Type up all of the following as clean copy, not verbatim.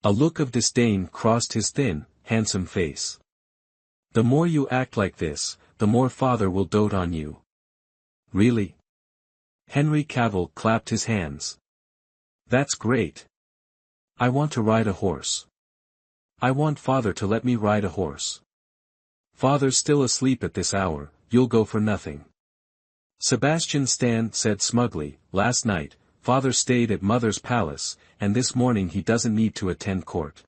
A look of disdain crossed his thin, handsome face. The more you act like this, the more father will dote on you. Really? Henry Cavill clapped his hands. That's great. I want to ride a horse. I want father to let me ride a horse. Father's still asleep at this hour, you'll go for nothing. Sebastian Stan said smugly, last night, father stayed at mother's palace, and this morning he doesn't need to attend court.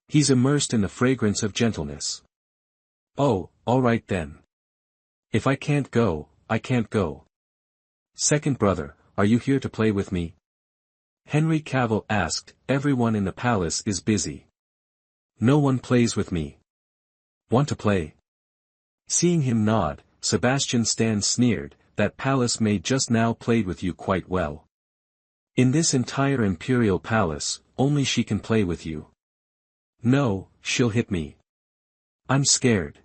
He's immersed in the fragrance of gentleness. Oh, all right then. If I can't go, I can't go. Second brother, are you here to play with me? Henry Cavill asked. Everyone in the palace is busy. No one plays with me. Want to play? Seeing him nod, Sebastian Stan sneered, that palace maid just now played with you quite well. In this entire imperial palace, only she can play with you. No, she'll hit me. I'm scared.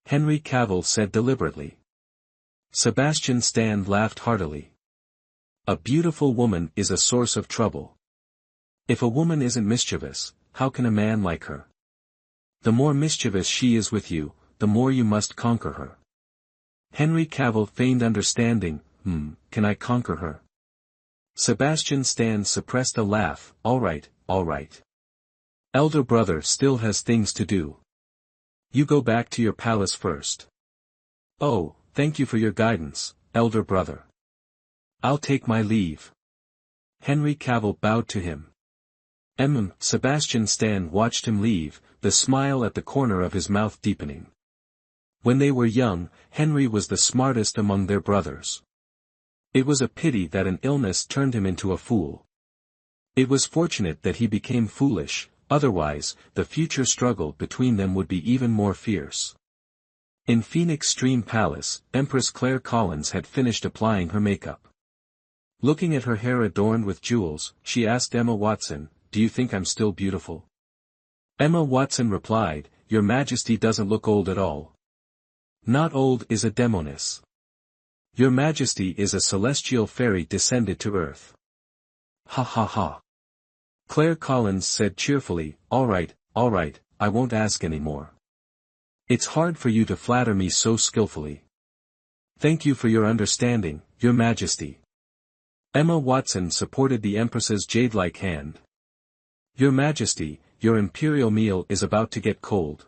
Henry Cavill said deliberately. Sebastian Stan laughed heartily. A beautiful woman is a source of trouble. If a woman isn't mischievous, how can a man like her? The more mischievous she is with you, the more you must conquer her. Henry Cavill feigned understanding. Can I conquer her? Sebastian Stan suppressed a laugh. All right. Elder brother still has things to do. You go back to your palace first. Oh, thank you for your guidance, elder brother. I'll take my leave. Henry Cavill bowed to him. Sebastian Stan watched him leave, the smile at the corner of his mouth deepening. When they were young, Henry was the smartest among their brothers. It was a pity that an illness turned him into a fool. It was fortunate that he became foolish, otherwise, the future struggle between them would be even more fierce. In Phoenix Stream Palace, Empress Claire Collins had finished applying her makeup. Looking at her hair adorned with jewels, she asked Emma Watson, "Do you think I'm still beautiful?" Emma Watson replied, "Your Majesty doesn't look old at all. Not old is a demoness. Your Majesty is a celestial fairy descended to earth." Ha ha ha. Claire Collins said cheerfully, all right, I won't ask any more. It's hard for you to flatter me so skillfully. Thank you for your understanding, Your Majesty. Emma Watson supported the Empress's jade-like hand. Your Majesty, your imperial meal is about to get cold.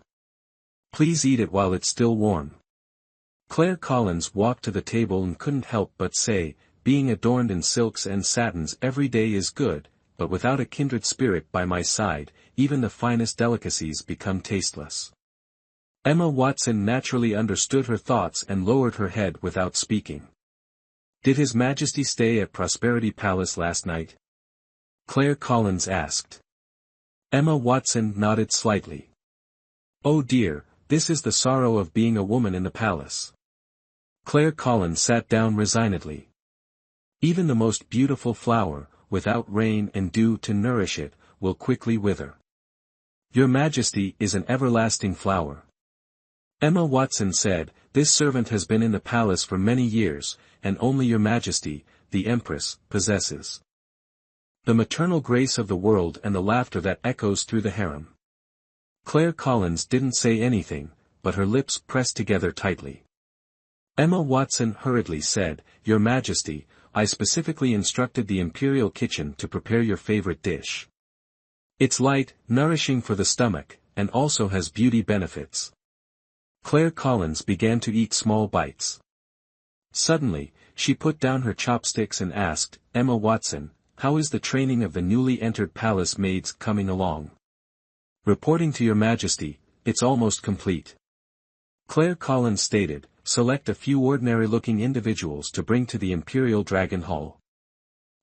Please eat it while it's still warm. Claire Collins walked to the table and couldn't help but say, being adorned in silks and satins every day is good, but without a kindred spirit by my side, even the finest delicacies become tasteless. Emma Watson naturally understood her thoughts and lowered her head without speaking. Did His Majesty stay at Prosperity Palace last night? Claire Collins asked. Emma Watson nodded slightly. Oh dear, this is the sorrow of being a woman in the palace. Claire Collins sat down resignedly. Even the most beautiful flower, without rain and dew to nourish it, will quickly wither. Your Majesty is an everlasting flower. Emma Watson said, this servant has been in the palace for many years, and only Your Majesty, the Empress, possesses the maternal grace of the world and the laughter that echoes through the harem. Claire Collins didn't say anything, but her lips pressed together tightly. Emma Watson hurriedly said, Your Majesty, I specifically instructed the Imperial Kitchen to prepare your favorite dish. It's light, nourishing for the stomach, and also has beauty benefits. Claire Collins began to eat small bites. Suddenly, she put down her chopsticks and asked, Emma Watson, how is the training of the newly entered palace maids coming along? Reporting to Your Majesty, it's almost complete. Claire Collins stated, select a few ordinary-looking individuals to bring to the Imperial Dragon Hall.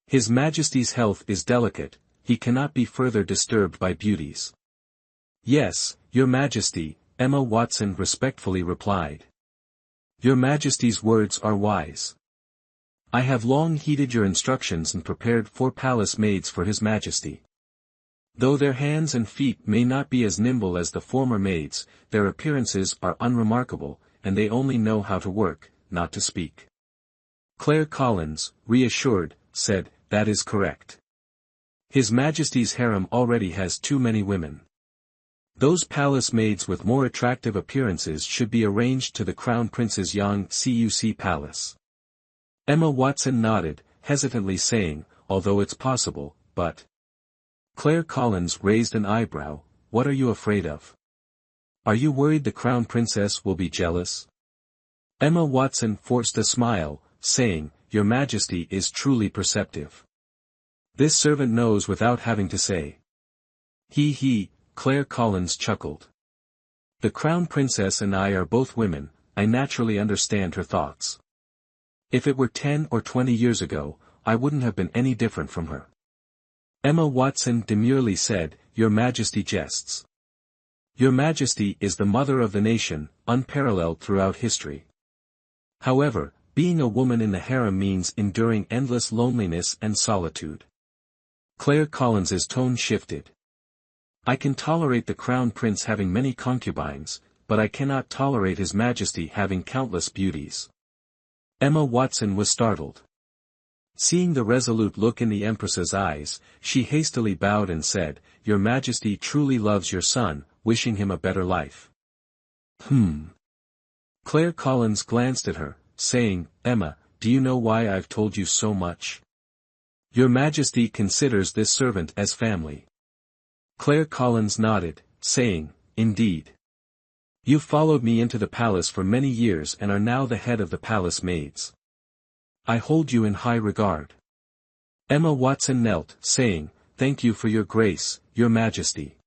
His Majesty's health is delicate, he cannot be further disturbed by beauties. Yes, Your Majesty, Emma Watson respectfully replied. Your Majesty's words are wise. I have long heeded your instructions and prepared 4 palace maids for His Majesty. Though their hands and feet may not be as nimble as the former maids, their appearances are unremarkable, and they only know how to work, not to speak. Claire Collins, reassured, said, that is correct. His Majesty's harem already has too many women. Those palace maids with more attractive appearances should be arranged to the Crown Prince's Yang Cuc palace. Emma Watson nodded, hesitantly saying, although it's possible, but... Claire Collins raised an eyebrow. What are you afraid of? Are you worried the Crown Princess will be jealous? Emma Watson forced a smile, saying, Your Majesty is truly perceptive. This servant knows without having to say. He, Claire Collins chuckled. The Crown Princess and I are both women, I naturally understand her thoughts. If it were 10 or 20 years ago, I wouldn't have been any different from her. Emma Watson demurely said, Your Majesty jests. Your Majesty is the mother of the nation, unparalleled throughout history. However, being a woman in the harem means enduring endless loneliness and solitude. Claire Collins's tone shifted. I can tolerate the Crown Prince having many concubines, but I cannot tolerate His Majesty having countless beauties. Emma Watson was startled. Seeing the resolute look in the Empress's eyes, she hastily bowed and said, Your Majesty truly loves your son, wishing him a better life. Claire Collins glanced at her, saying, Emma, do you know why I've told you so much? Your Majesty considers this servant as family. Claire Collins nodded, saying, Indeed. You followed me into the palace for many years and are now the head of the palace maids. I hold you in high regard. Emma Watson knelt, saying, Thank you for your grace, Your Majesty.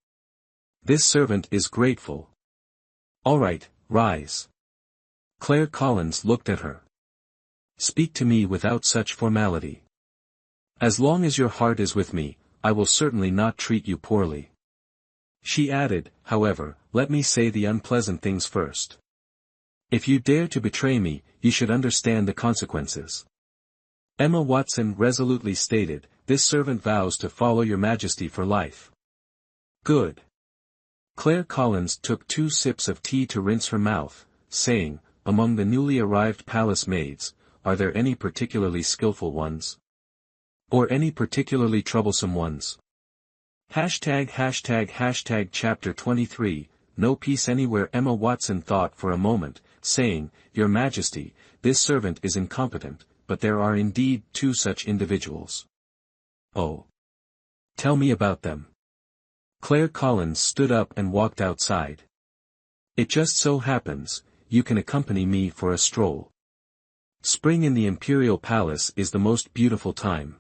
This servant is grateful. All right, rise. Claire Collins looked at her. Speak to me without such formality. As long as your heart is with me, I will certainly not treat you poorly. She added, however, let me say the unpleasant things first. If you dare to betray me, you should understand the consequences. Emma Watson resolutely stated, This servant vows to follow Your Majesty for life. Good. Claire Collins took 2 sips of tea to rinse her mouth, saying, Among the newly arrived palace maids, are there any particularly skillful ones? Or any particularly troublesome ones? ### Chapter 23, No Peace Anywhere. Emma Watson thought for a moment, saying, Your Majesty, this servant is incompetent, but there are indeed 2 such individuals. Oh. Tell me about them. Claire Collins stood up and walked outside. It just so happens, you can accompany me for a stroll. Spring in the Imperial Palace is the most beautiful time.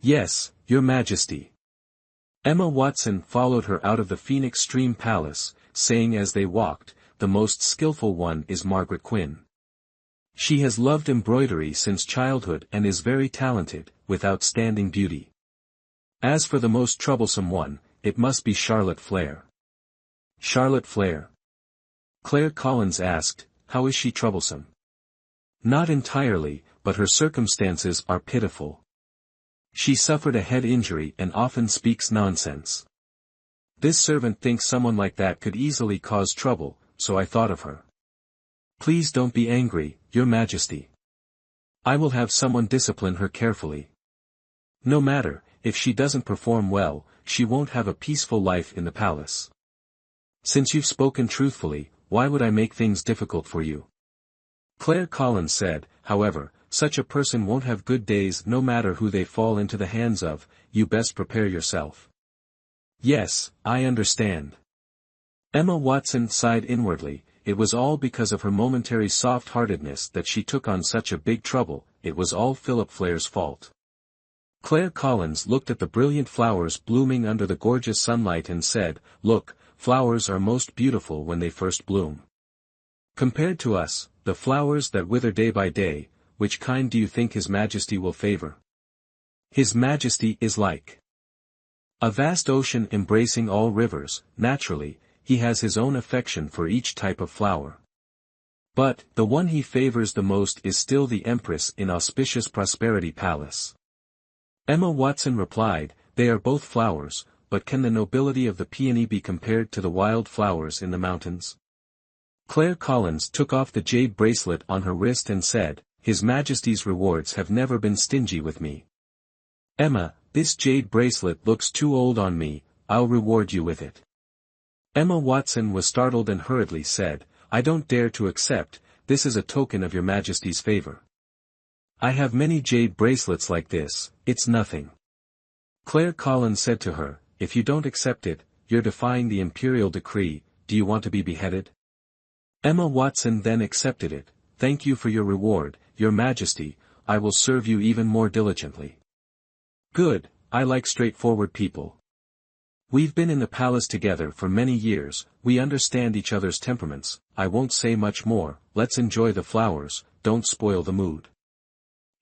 Yes, Your Majesty. Emma Watson followed her out of the Phoenix Stream Palace, saying as they walked, The most skillful one is Margaret Quinn. She has loved embroidery since childhood and is very talented, with outstanding beauty. As for the most troublesome one, it must be Charlotte Flair. Charlotte Flair? Claire Collins asked, How is she troublesome? Not entirely, but her circumstances are pitiful. She suffered a head injury and often speaks nonsense. This servant thinks someone like that could easily cause trouble, so I thought of her. Please don't be angry, Your Majesty. I will have someone discipline her carefully. No matter, if she doesn't perform well, she won't have a peaceful life in the palace. Since you've spoken truthfully, why would I make things difficult for you? Claire Collins said, however, such a person won't have good days no matter who they fall into the hands of, you best prepare yourself. Yes, I understand. Emma Watson sighed inwardly, it was all because of her momentary soft-heartedness that she took on such a big trouble, it was all Philip Flair's fault. Claire Collins looked at the brilliant flowers blooming under the gorgeous sunlight and said, Look, flowers are most beautiful when they first bloom. Compared to us, the flowers that wither day by day, which kind do you think His Majesty will favor? His Majesty is like a vast ocean embracing all rivers. Naturally, He has His own affection for each type of flower. But, the one He favors the most is still the Empress in auspicious Prosperity Palace. Emma Watson replied, They are both flowers, but can the nobility of the peony be compared to the wild flowers in the mountains? Claire Collins took off the jade bracelet on her wrist and said, His Majesty's rewards have never been stingy with me. Emma, This jade bracelet looks too old on me, I'll reward you with it. Emma Watson was startled and hurriedly said, I don't dare to accept, this is a token of your Majesty's favor. I have many jade bracelets like this, it's nothing. Claire Collins said to her, if you don't accept it, you're defying the imperial decree, do you want to be beheaded? Emma Watson then accepted it, thank you for your reward, your Majesty, I will serve you even more diligently. Good, I like straightforward people. We've been in the palace together for many years, we understand each other's temperaments, I won't say much more, let's enjoy the flowers, don't spoil the mood.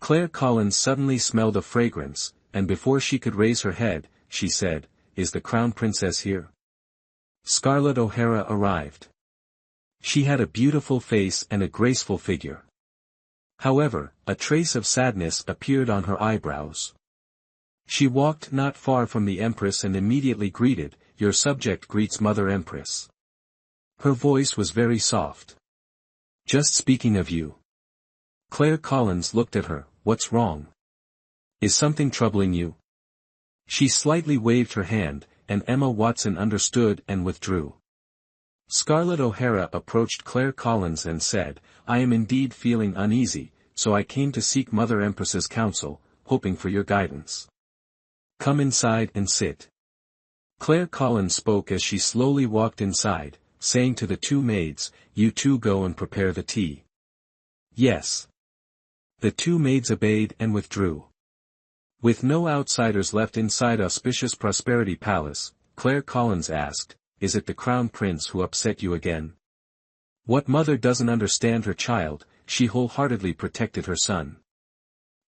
Claire Collins suddenly smelled a fragrance, and before she could raise her head, she said, is the Crown Princess here? Scarlett O'Hara arrived. She had a beautiful face and a graceful figure. However, a trace of sadness appeared on her eyebrows. She walked not far from the Empress and immediately greeted, your subject greets Mother Empress. Her voice was very soft. Just speaking of you. Claire Collins looked at her, what's wrong? Is something troubling you? She slightly waved her hand, and Emma Watson understood and withdrew. Scarlett O'Hara approached Claire Collins and said, I am indeed feeling uneasy, so I came to seek Mother Empress's counsel, hoping for your guidance. Come inside and sit. Claire Collins spoke as she slowly walked inside, saying to the two maids, you two go and prepare the tea. Yes. The two maids obeyed and withdrew. With no outsiders left inside auspicious Prosperity Palace, Claire Collins asked, is it the Crown Prince who upset you again? What mother doesn't understand her child, she wholeheartedly protected her son.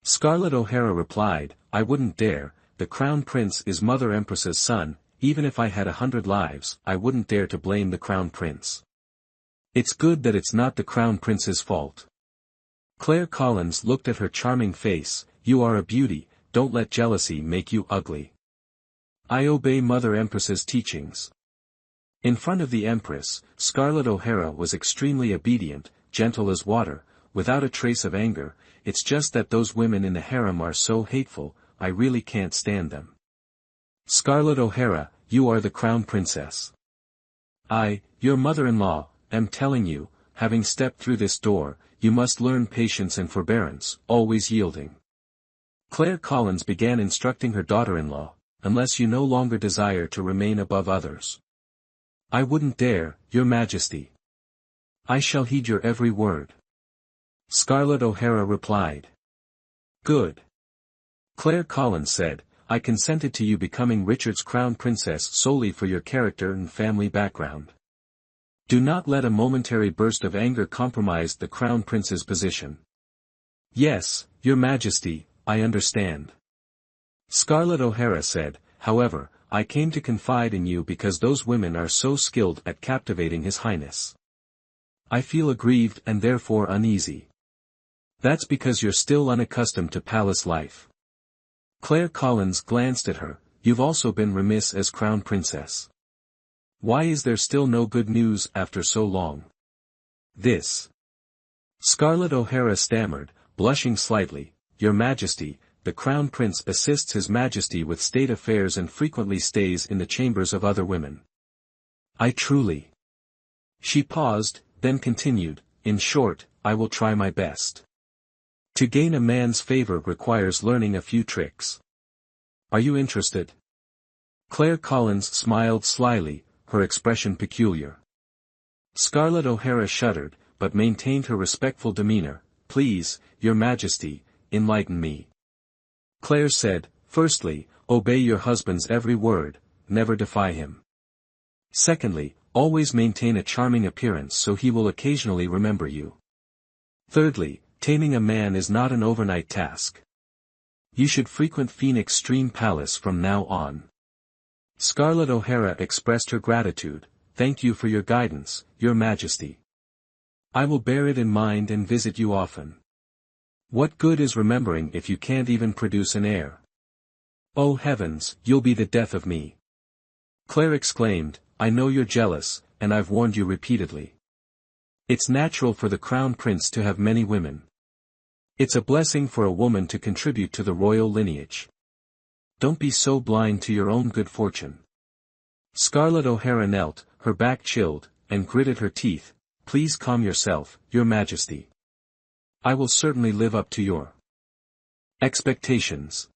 Scarlett O'Hara replied, I wouldn't dare, the Crown Prince is Mother Empress's son, even if I had 100 lives, I wouldn't dare to blame the Crown Prince. It's good that it's not the Crown Prince's fault. Claire Collins looked at her charming face, you are a beauty, don't let jealousy make you ugly. I obey Mother Empress's teachings. In front of the Empress, Scarlett O'Hara was extremely obedient, gentle as water, without a trace of anger, it's just that those women in the harem are so hateful, I really can't stand them. Scarlett O'Hara, you are the Crown Princess. I, your mother-in-law, am telling you, having stepped through this door, you must learn patience and forbearance, always yielding. Claire Collins began instructing her daughter-in-law, unless you no longer desire to remain above others. I wouldn't dare, your Majesty. I shall heed your every word. Scarlett O'Hara replied. Good. Claire Collins said, I consented to you becoming Richard's Crown Princess solely for your character and family background. Do not let a momentary burst of anger compromise the Crown Prince's position. Yes, your Majesty, I understand. Scarlett O'Hara said, however, I came to confide in you because those women are so skilled at captivating His Highness. I feel aggrieved and therefore uneasy. That's because you're still unaccustomed to palace life. Claire Collins glanced at her, you've also been remiss as Crown Princess. Why is there still no good news after so long? This. Scarlett O'Hara stammered, blushing slightly, Your Majesty, the Crown Prince assists His Majesty with state affairs and frequently stays in the chambers of other women. I truly. She paused, then continued, in short, I will try my best. To gain a man's favor requires learning a few tricks. Are you interested? Claire Collins smiled slyly, her expression peculiar. Scarlett O'Hara shuddered, but maintained her respectful demeanor. Please, Your Majesty, enlighten me. Claire said, firstly, obey your husband's every word, never defy him. Secondly, always maintain a charming appearance so he will occasionally remember you. Thirdly, taming a man is not an overnight task. You should frequent Phoenix Stream Palace from now on. Scarlett O'Hara expressed her gratitude, thank you for your guidance, Your Majesty. I will bear it in mind and visit you often. What good is remembering if you can't even produce an heir? Oh heavens, you'll be the death of me. Claire exclaimed, I know you're jealous, and I've warned you repeatedly. It's natural for the Crown Prince to have many women. It's a blessing for a woman to contribute to the royal lineage. Don't be so blind to your own good fortune. Scarlett O'Hara knelt, her back chilled, and gritted her teeth. Please calm yourself, your majesty. I will certainly live up to your expectations.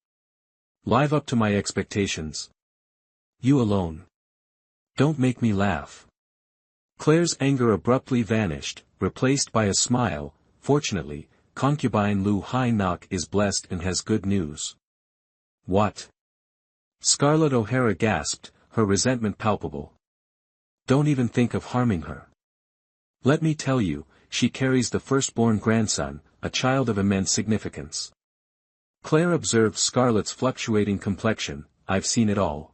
Live up to my expectations. You alone. Don't make me laugh. Claire's anger abruptly vanished, replaced by a smile. Fortunately, concubine Lu Hai Nok is blessed and has good news. What? Scarlett O'Hara gasped, her resentment palpable. Don't even think of harming her. Let me tell you, she carries the firstborn grandson, a child of immense significance. Claire observed Scarlett's fluctuating complexion. I've seen it all.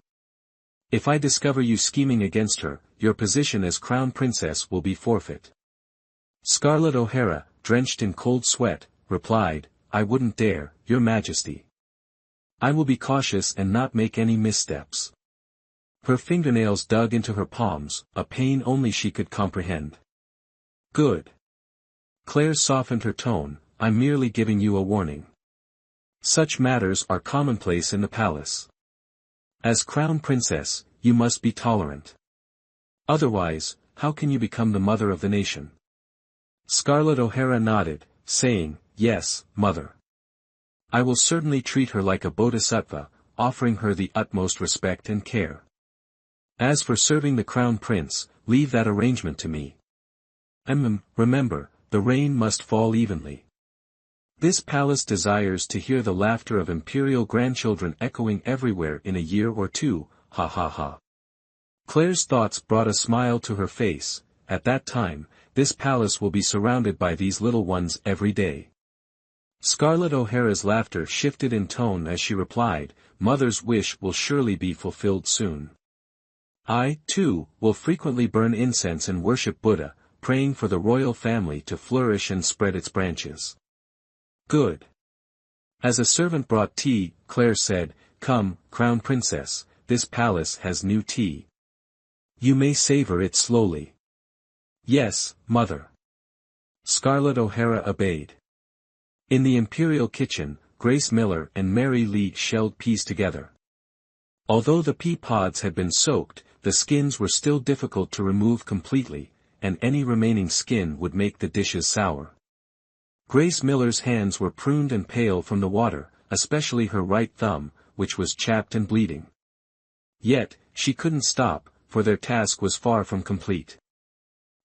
If I discover you scheming against her, your position as crown princess will be forfeit. Scarlett O'Hara, drenched in cold sweat, replied, I wouldn't dare, your majesty. I will be cautious and not make any missteps. Her fingernails dug into her palms, a pain only she could comprehend. Good. Claire softened her tone, I'm merely giving you a warning. Such matters are commonplace in the palace. As crown princess, you must be tolerant. Otherwise, how can you become the mother of the nation? Scarlett O'Hara nodded, saying, Yes, mother. I will certainly treat her like a bodhisattva, offering her the utmost respect and care. As for serving the crown prince, leave that arrangement to me. Remember, the rain must fall evenly. This palace desires to hear the laughter of imperial grandchildren echoing everywhere in a year or two, ha ha ha. Claire's thoughts brought a smile to her face. At that time, this palace will be surrounded by these little ones every day. Scarlett O'Hara's laughter shifted in tone as she replied, Mother's wish will surely be fulfilled soon. I, too, will frequently burn incense and worship Buddha, praying for the royal family to flourish and spread its branches. Good. As a servant brought tea, Claire said, Come, crown princess, this palace has new tea. You may savor it slowly. Yes, mother. Scarlett O'Hara obeyed. In the imperial kitchen, Grace Miller and Mary Lee shelled peas together. Although the pea pods had been soaked, the skins were still difficult to remove completely, and any remaining skin would make the dishes sour. Grace Miller's hands were pruned and pale from the water, especially her right thumb, which was chapped and bleeding. Yet, she couldn't stop, for their task was far from complete.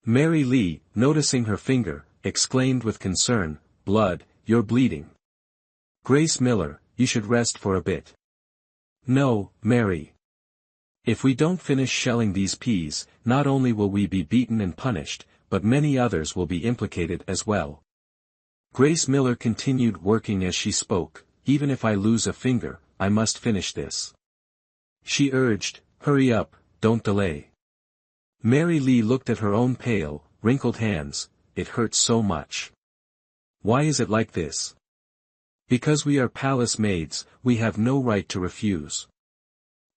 Mary Lee, noticing her finger, exclaimed with concern, Blood, you're bleeding. Grace Miller, you should rest for a bit. No, Mary. If we don't finish shelling these peas, not only will we be beaten and punished, but many others will be implicated as well. Grace Miller continued working as she spoke, Even if I lose a finger, I must finish this. She urged, Hurry up, don't delay. Mary Lee looked at her own pale, wrinkled hands. It hurts so much. Why is it like this? Because we are palace maids, we have no right to refuse.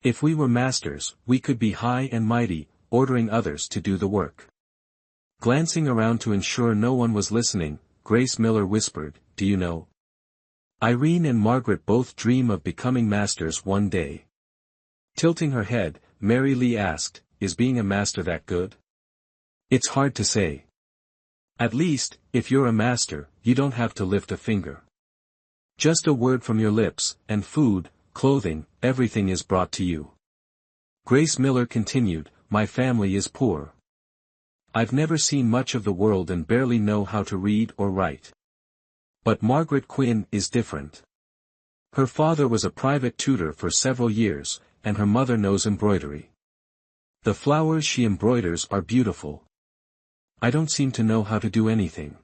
If we were masters, we could be high and mighty, ordering others to do the work. Glancing around to ensure no one was listening, Grace Miller whispered, Do you know? Irene and Margaret both dream of becoming masters one day. Tilting her head, Mary Lee asked, Is being a master that good? It's hard to say. At least, if you're a master, you don't have to lift a finger. Just a word from your lips, and food, clothing, everything is brought to you. Grace Miller continued, My family is poor. I've never seen much of the world and barely know how to read or write. But Margaret Quinn is different. Her father was a private tutor for several years, and her mother knows embroidery. The flowers she embroiders are beautiful. I don't seem to know how to do anything.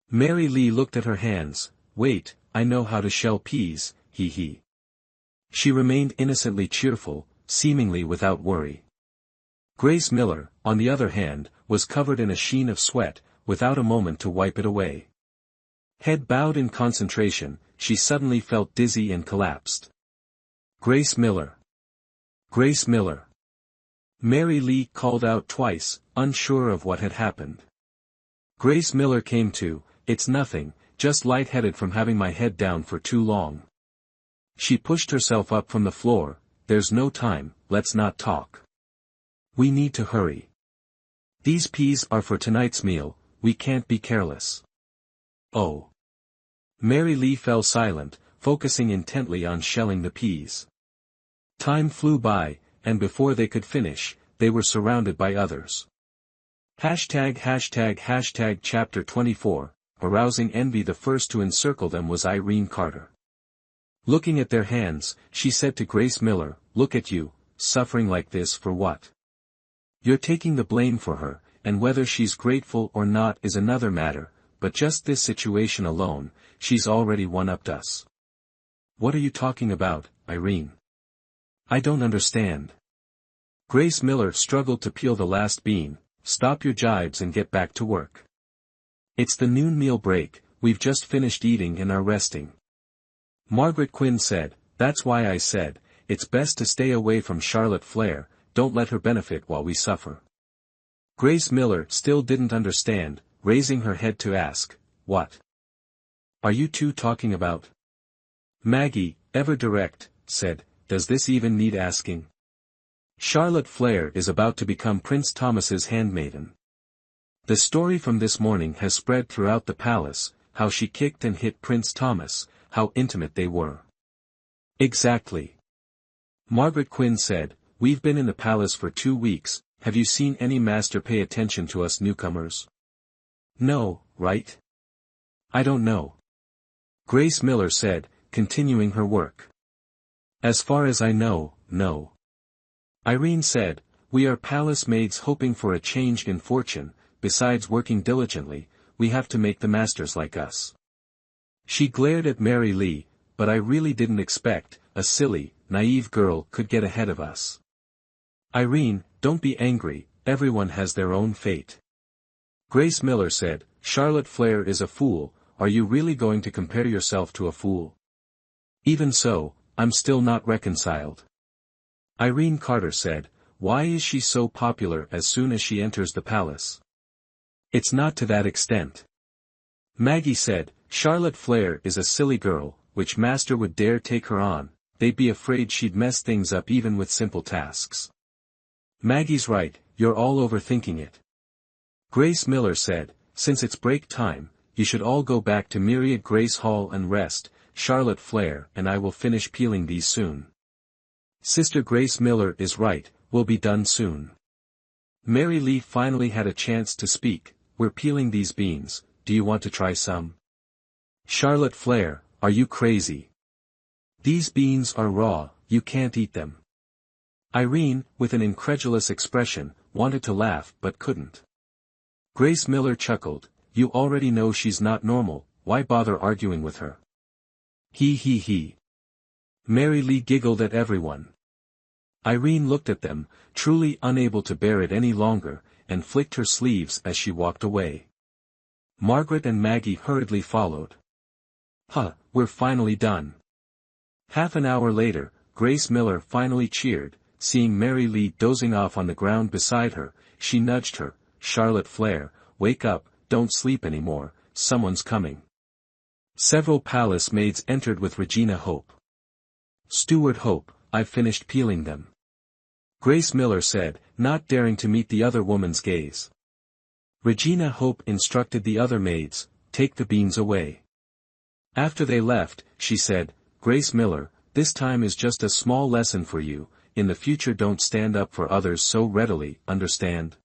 Mary Lee looked at her hands. Wait, I know how to shell peas, hee hee. She remained innocently cheerful, seemingly without worry. Grace Miller, on the other hand, was covered in a sheen of sweat, without a moment to wipe it away. Head bowed in concentration, she suddenly felt dizzy and collapsed. Grace Miller. Grace Miller. Mary Lee called out twice, unsure of what had happened. Grace Miller came to, It's nothing, just lightheaded from having my head down for too long. She pushed herself up from the floor. There's no time, let's not talk. We need to hurry. These peas are for tonight's meal, we can't be careless. Oh. Mary Lee fell silent, focusing intently on shelling the peas. Time flew by, and before they could finish, they were surrounded by others. #### Chapter 24, Arousing Envy. The first to encircle them was Irene Carter. Looking at their hands, she said to Grace Miller, "Look at you, suffering like this for what? You're taking the blame for her, and whether she's grateful or not is another matter, but just this situation alone, she's already one-upped us." "What are you talking about, Irene? I don't understand." Grace Miller struggled to peel the last bean. "Stop your jibes and get back to work. It's the noon meal break, we've just finished eating and are resting." Margaret Quinn said, "That's why I said, it's best to stay away from Charlotte Flair, don't let her benefit while we suffer." Grace Miller still didn't understand, raising her head to ask, "What are you two talking about?" Maggie, ever direct, said, "Does this even need asking? Charlotte Flair is about to become Prince Thomas's handmaiden. The story from this morning has spread throughout the palace, how she kicked and hit Prince Thomas, how intimate they were." "Exactly." Margaret Quinn said, "We've been in the palace for 2 weeks, have you seen any master pay attention to us newcomers?" "No, right?" "I don't know." Grace Miller said, continuing her work. "As far as I know, no." Irene said, "We are palace maids hoping for a change in fortune, besides working diligently, we have to make the masters like us." She glared at Mary Lee, "But I really didn't expect, a silly, naive girl could get ahead of us." "Irene, don't be angry, everyone has their own fate." Grace Miller said, "Charlotte Flair is a fool, are you really going to compare yourself to a fool?" "Even so, I'm still not reconciled." Irene Carter said, "Why is she so popular as soon as she enters the palace?" "It's not to that extent." Maggie said, "Charlotte Flair is a silly girl, which master would dare take her on, they'd be afraid she'd mess things up even with simple tasks." Maggie's right, you're all overthinking it. Grace Miller said, "Since it's break time, you should all go back to Myriad Grace Hall and rest, Charlotte Flair and I will finish peeling these soon." Sister Grace Miller is right, we'll be done soon. Mary Lee finally had a chance to speak, "We're peeling these beans, do you want to try some?" "Charlotte Flair, are you crazy? These beans are raw, you can't eat them." Irene, with an incredulous expression, wanted to laugh but couldn't. Grace Miller chuckled, "You already know she's not normal, why bother arguing with her?" He. Mary Lee giggled at everyone. Irene looked at them, truly unable to bear it any longer, and flicked her sleeves as she walked away. Margaret and Maggie hurriedly followed. We're finally done." Half an hour later, Grace Miller finally cheered, seeing Mary Lee dozing off on the ground beside her, she nudged her, "Charlotte Flair, wake up, don't sleep anymore, someone's coming." Several palace maids entered with Regina Hope. "Steward Hope, I've finished peeling them," Grace Miller said, not daring to meet the other woman's gaze. Regina Hope instructed the other maids, "Take the beans away." After they left, she said, "Grace Miller, this time is just a small lesson for you, in the future don't stand up for others so readily, understand?"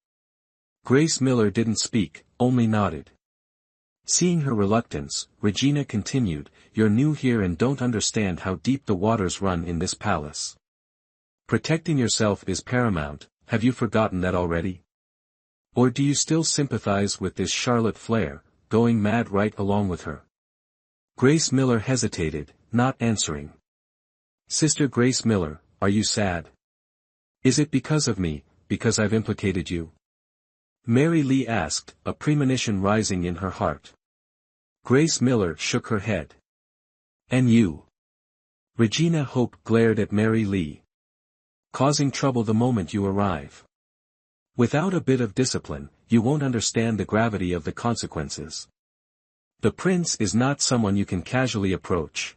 Grace Miller didn't speak, only nodded. Seeing her reluctance, Regina continued, "You're new here and don't understand how deep the waters run in this palace. Protecting yourself is paramount, have you forgotten that already? Or do you still sympathize with this Charlotte Flair, going mad right along with her?" Grace Miller hesitated, not answering. "Sister Grace Miller, are you sad? Is it because of me, because I've implicated you?" Mary Lee asked, a premonition rising in her heart. Grace Miller shook her head. "And you?" Regina Hope glared at Mary Lee. "Causing trouble the moment you arrive. Without a bit of discipline, you won't understand the gravity of the consequences. The prince is not someone you can casually approach.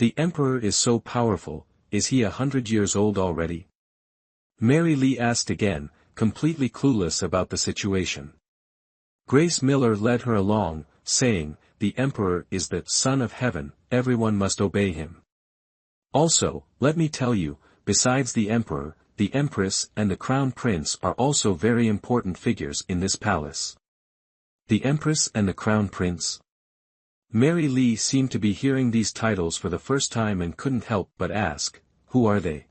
The Emperor is so powerful, is he 100 years old already? Mary Lee asked again, completely clueless about the situation. Grace Miller led her along, saying, the Emperor is the Son of Heaven, everyone must obey him. Also, let me tell you, besides the Emperor, the Empress and the Crown Prince are also very important figures in this palace. The Empress and the Crown Prince? Mary Lee seemed to be hearing these titles for the first time and couldn't help but ask, who are they?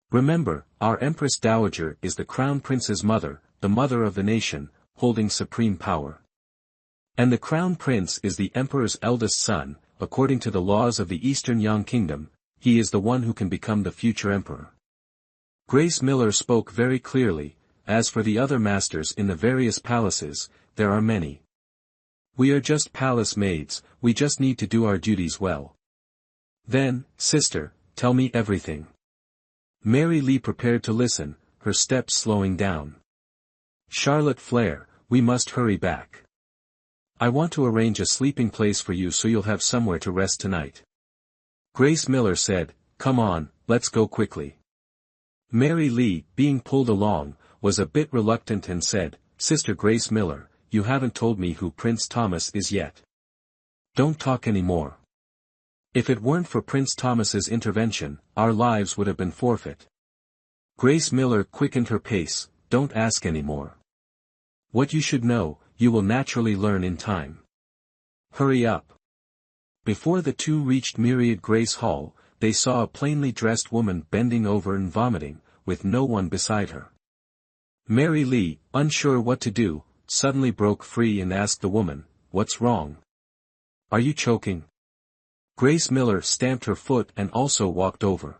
Remember, our Empress Dowager is the Crown Prince's mother, the mother of the nation, holding supreme power. And the Crown Prince is the Emperor's eldest son, according to the laws of the Eastern Yang Kingdom, he is the one who can become the future Emperor. Grace Miller spoke very clearly. As for the other masters in the various palaces, there are many. We are just palace maids, we just need to do our duties well. Then, sister, tell me everything. Mary Lee prepared to listen, her steps slowing down. Charlotte Flair, we must hurry back. I want to arrange a sleeping place for you so you'll have somewhere to rest tonight. Grace Miller said, come on, let's go quickly. Mary Lee, being pulled along, was a bit reluctant and said, Sister Grace Miller, you haven't told me who Prince Thomas is yet. Don't talk any more. If it weren't for Prince Thomas's intervention, our lives would have been forfeit. Grace Miller quickened her pace, don't ask any more. What you should know, you will naturally learn in time. Hurry up. Before the two reached Myriad Grace Hall, they saw a plainly dressed woman bending over and vomiting, with no one beside her. Mary Lee, unsure what to do, suddenly broke free and asked the woman, what's wrong? Are you choking? Grace Miller stamped her foot and also walked over.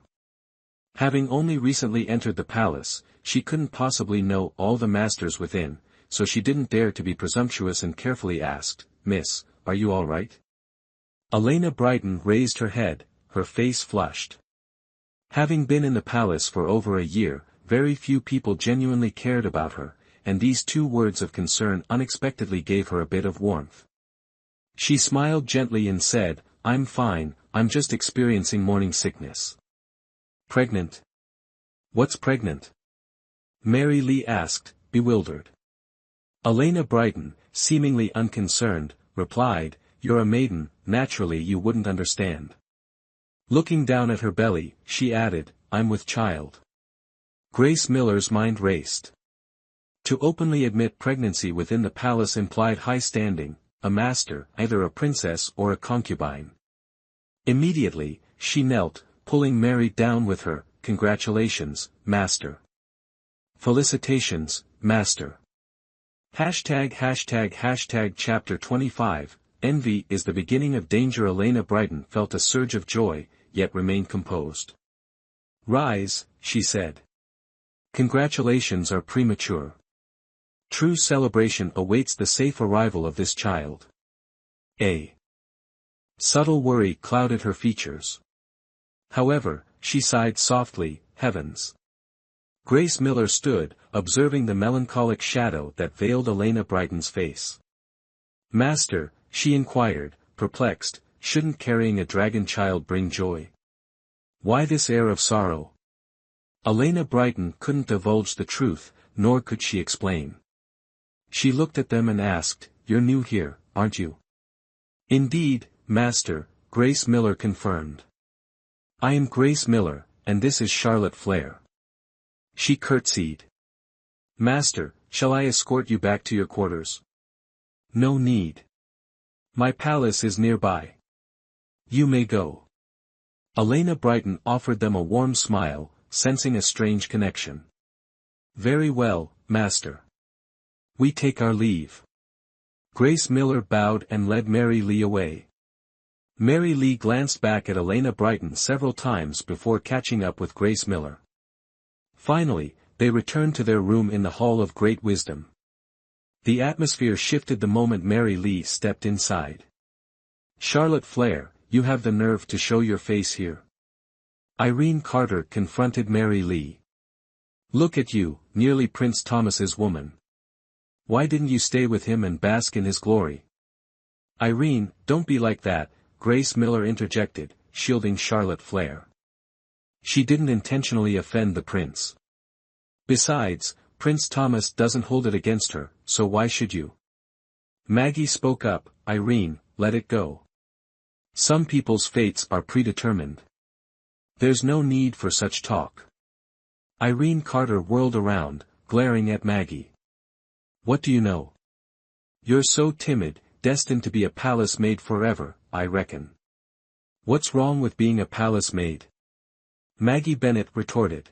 Having only recently entered the palace, she couldn't possibly know all the masters within, so she didn't dare to be presumptuous and carefully asked, Miss, are you all right? Elena Brighton raised her head, her face flushed. Having been in the palace for over a year, very few people genuinely cared about her, and these two words of concern unexpectedly gave her a bit of warmth. She smiled gently and said, I'm fine, I'm just experiencing morning sickness. Pregnant? What's pregnant? Mary Lee asked, bewildered. Elena Brighton, seemingly unconcerned, replied, you're a maiden, naturally you wouldn't understand. Looking down at her belly, she added, I'm with child. Grace Miller's mind raced. To openly admit pregnancy within the palace implied high standing, a master, either a princess or a concubine. Immediately, she knelt, pulling Mary down with her, congratulations, master. Felicitations, master. ### Chapter 25, Envy is the beginning of danger. Elena Brighton felt a surge of joy, yet remained composed. Rise, she said. Congratulations are premature. True celebration awaits the safe arrival of this child. A subtle worry clouded her features. However, she sighed softly, heavens. Grace Miller stood, observing the melancholic shadow that veiled Elena Brighton's face. Master, she inquired, perplexed, shouldn't carrying a dragon child bring joy? Why this air of sorrow? Elena Brighton couldn't divulge the truth, nor could she explain. She looked at them and asked, you're new here, aren't you? Indeed, master, Grace Miller confirmed. I am Grace Miller, and this is Charlotte Flair. She curtsied. Master, shall I escort you back to your quarters? No need. My palace is nearby. You may go. Elena Brighton offered them a warm smile, sensing a strange connection. Very well, master. We take our leave. Grace Miller bowed and led Mary Lee away. Mary Lee glanced back at Elena Brighton several times before catching up with Grace Miller. Finally, they returned to their room in the Hall of Great Wisdom. The atmosphere shifted the moment Mary Lee stepped inside. Charlotte Flair, you have the nerve to show your face here. Irene Carter confronted Mary Lee. Look at you, nearly Prince Thomas's woman. Why didn't you stay with him and bask in his glory? Irene, don't be like that, Grace Miller interjected, shielding Charlotte Flair. She didn't intentionally offend the prince. Besides, Prince Thomas doesn't hold it against her, so why should you? Maggie spoke up, Irene, let it go. Some people's fates are predetermined. There's no need for such talk. Irene Carter whirled around, glaring at Maggie. What do you know? You're so timid, destined to be a palace maid forever, I reckon. What's wrong with being a palace maid? Maggie Bennet retorted.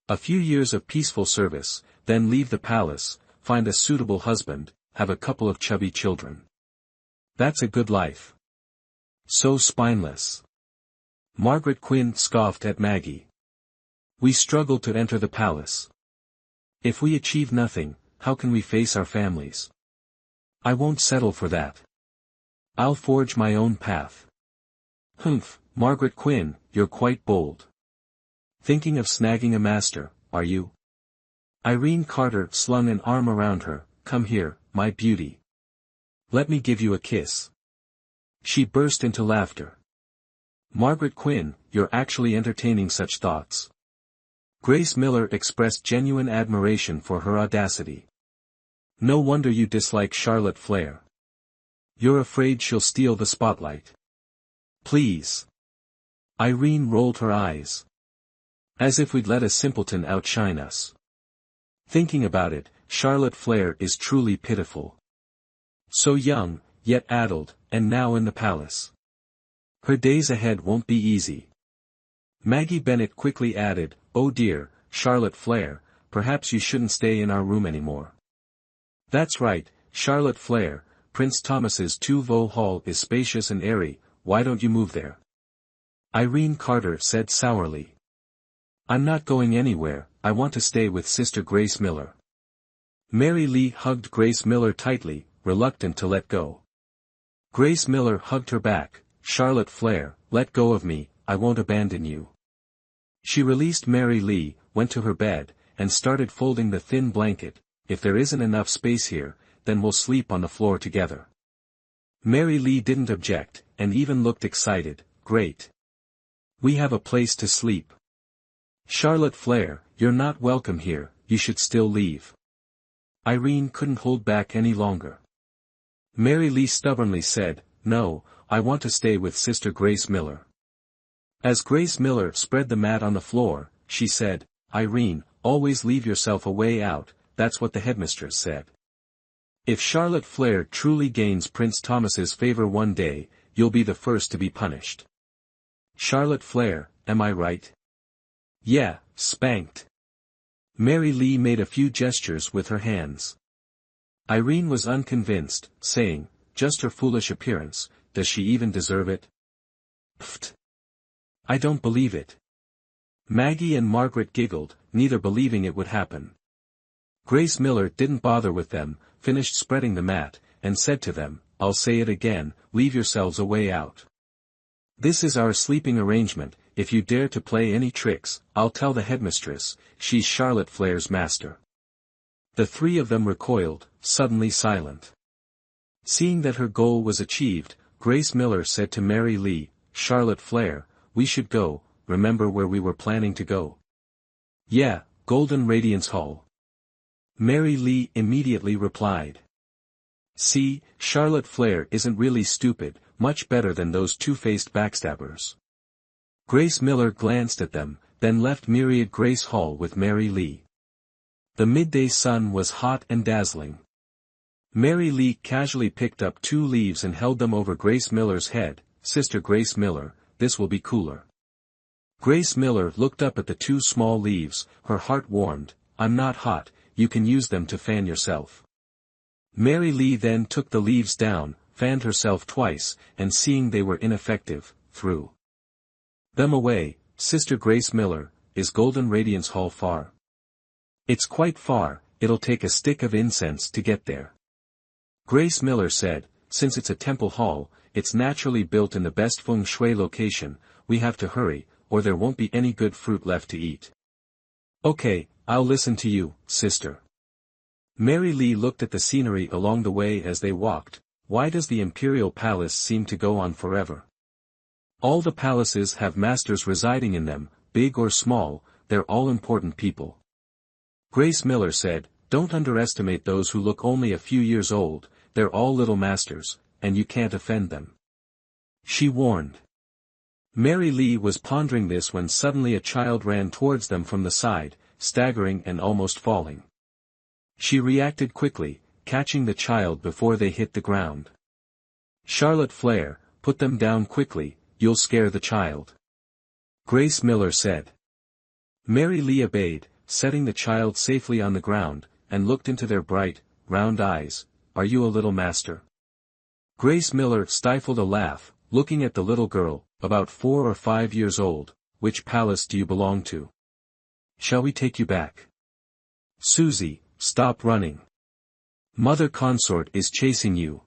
A few years of peaceful service, then leave the palace, find a suitable husband, have a couple of chubby children. That's a good life. So spineless. Margaret Quinn scoffed at Maggie. We struggle to enter the palace. If we achieve nothing, how can we face our families? I won't settle for that. I'll forge my own path. Humph, Margaret Quinn, you're quite bold. Thinking of snagging a master, are you? Irene Carter slung an arm around her. Come here, my beauty. Let me give you a kiss. She burst into laughter. Margaret Quinn, you're actually entertaining such thoughts. Grace Miller expressed genuine admiration for her audacity. No wonder you dislike Charlotte Flair. You're afraid she'll steal the spotlight. Please. Irene rolled her eyes. As if we'd let a simpleton outshine us. Thinking about it, Charlotte Flair is truly pitiful. So young, yet addled, and now in the palace. Her days ahead won't be easy. Maggie Bennet quickly added, oh dear, Charlotte Flair, perhaps you shouldn't stay in our room anymore. That's right, Charlotte Flair, Prince Thomas's Tuvo Hall is spacious and airy, why don't you move there? Irene Carter said sourly. I'm not going anywhere, I want to stay with Sister Grace Miller. Mary Lee hugged Grace Miller tightly, reluctant to let go. Grace Miller hugged her back, Charlotte Flair, let go of me, I won't abandon you. She released Mary Lee, went to her bed, and started folding the thin blanket. If there isn't enough space here, then we'll sleep on the floor together. Mary Lee didn't object, and even looked excited. Great. We have a place to sleep. Charlotte Flair, you're not welcome here, you should still leave. Irene couldn't hold back any longer. Mary Lee stubbornly said, no, I want to stay with Sister Grace Miller. As Grace Miller spread the mat on the floor, she said, Irene, always leave yourself a way out, that's what the headmistress said. If Charlotte Flair truly gains Prince Thomas's favor one day, you'll be the first to be punished. Charlotte Flair, am I right? Yeah, spanked. Mary Lee made a few gestures with her hands. Irene was unconvinced, saying, just her foolish appearance, does she even deserve it? Pfft. I don't believe it. Maggie and Margaret giggled, neither believing it would happen. Grace Miller didn't bother with them, finished spreading the mat, and said to them, I'll say it again, leave yourselves a way out. This is our sleeping arrangement, if you dare to play any tricks, I'll tell the headmistress, she's Charlotte Flair's master. The three of them recoiled, suddenly silent. Seeing that her goal was achieved, Grace Miller said to Mary Lee, Charlotte Flair, we should go, remember where we were planning to go? Yeah, Golden Radiance Hall. Mary Lee immediately replied. See, Charlotte Flair isn't really stupid, much better than those two-faced backstabbers. Grace Miller glanced at them, then left Myriad Grace Hall with Mary Lee. The midday sun was hot and dazzling. Mary Lee casually picked up 2 leaves and held them over Grace Miller's head. Sister Grace Miller, this will be cooler. Grace Miller looked up at the 2 small leaves, her heart warmed. I'm not hot, you can use them to fan yourself. Mary Lee then took the leaves down, fanned herself twice, and seeing they were ineffective, threw them away. Sister Grace Miller, is Golden Radiance Hall far? It's quite far, it'll take a stick of incense to get there. Grace Miller said, since it's a temple hall, it's naturally built in the best feng shui location, we have to hurry, or there won't be any good fruit left to eat. Okay, I'll listen to you, sister. Mary Lee looked at the scenery along the way as they walked. Why does the imperial palace seem to go on forever? All the palaces have masters residing in them, big or small, they're all important people. Grace Miller said, don't underestimate those who look only a few years old, they're all little masters, and you can't offend them. She warned. Mary Lee was pondering this when suddenly a child ran towards them from the side, staggering and almost falling. She reacted quickly, catching the child before they hit the ground. Charlotte Flair, put them down quickly, you'll scare the child. Grace Miller said. Mary Lee obeyed, setting the child safely on the ground, and looked into their bright, round eyes. Are you a little master? Grace Miller stifled a laugh, looking at the little girl, about 4 or 5 years old. Which palace do you belong to? Shall we take you back? Susie, stop running. Mother Consort is chasing you.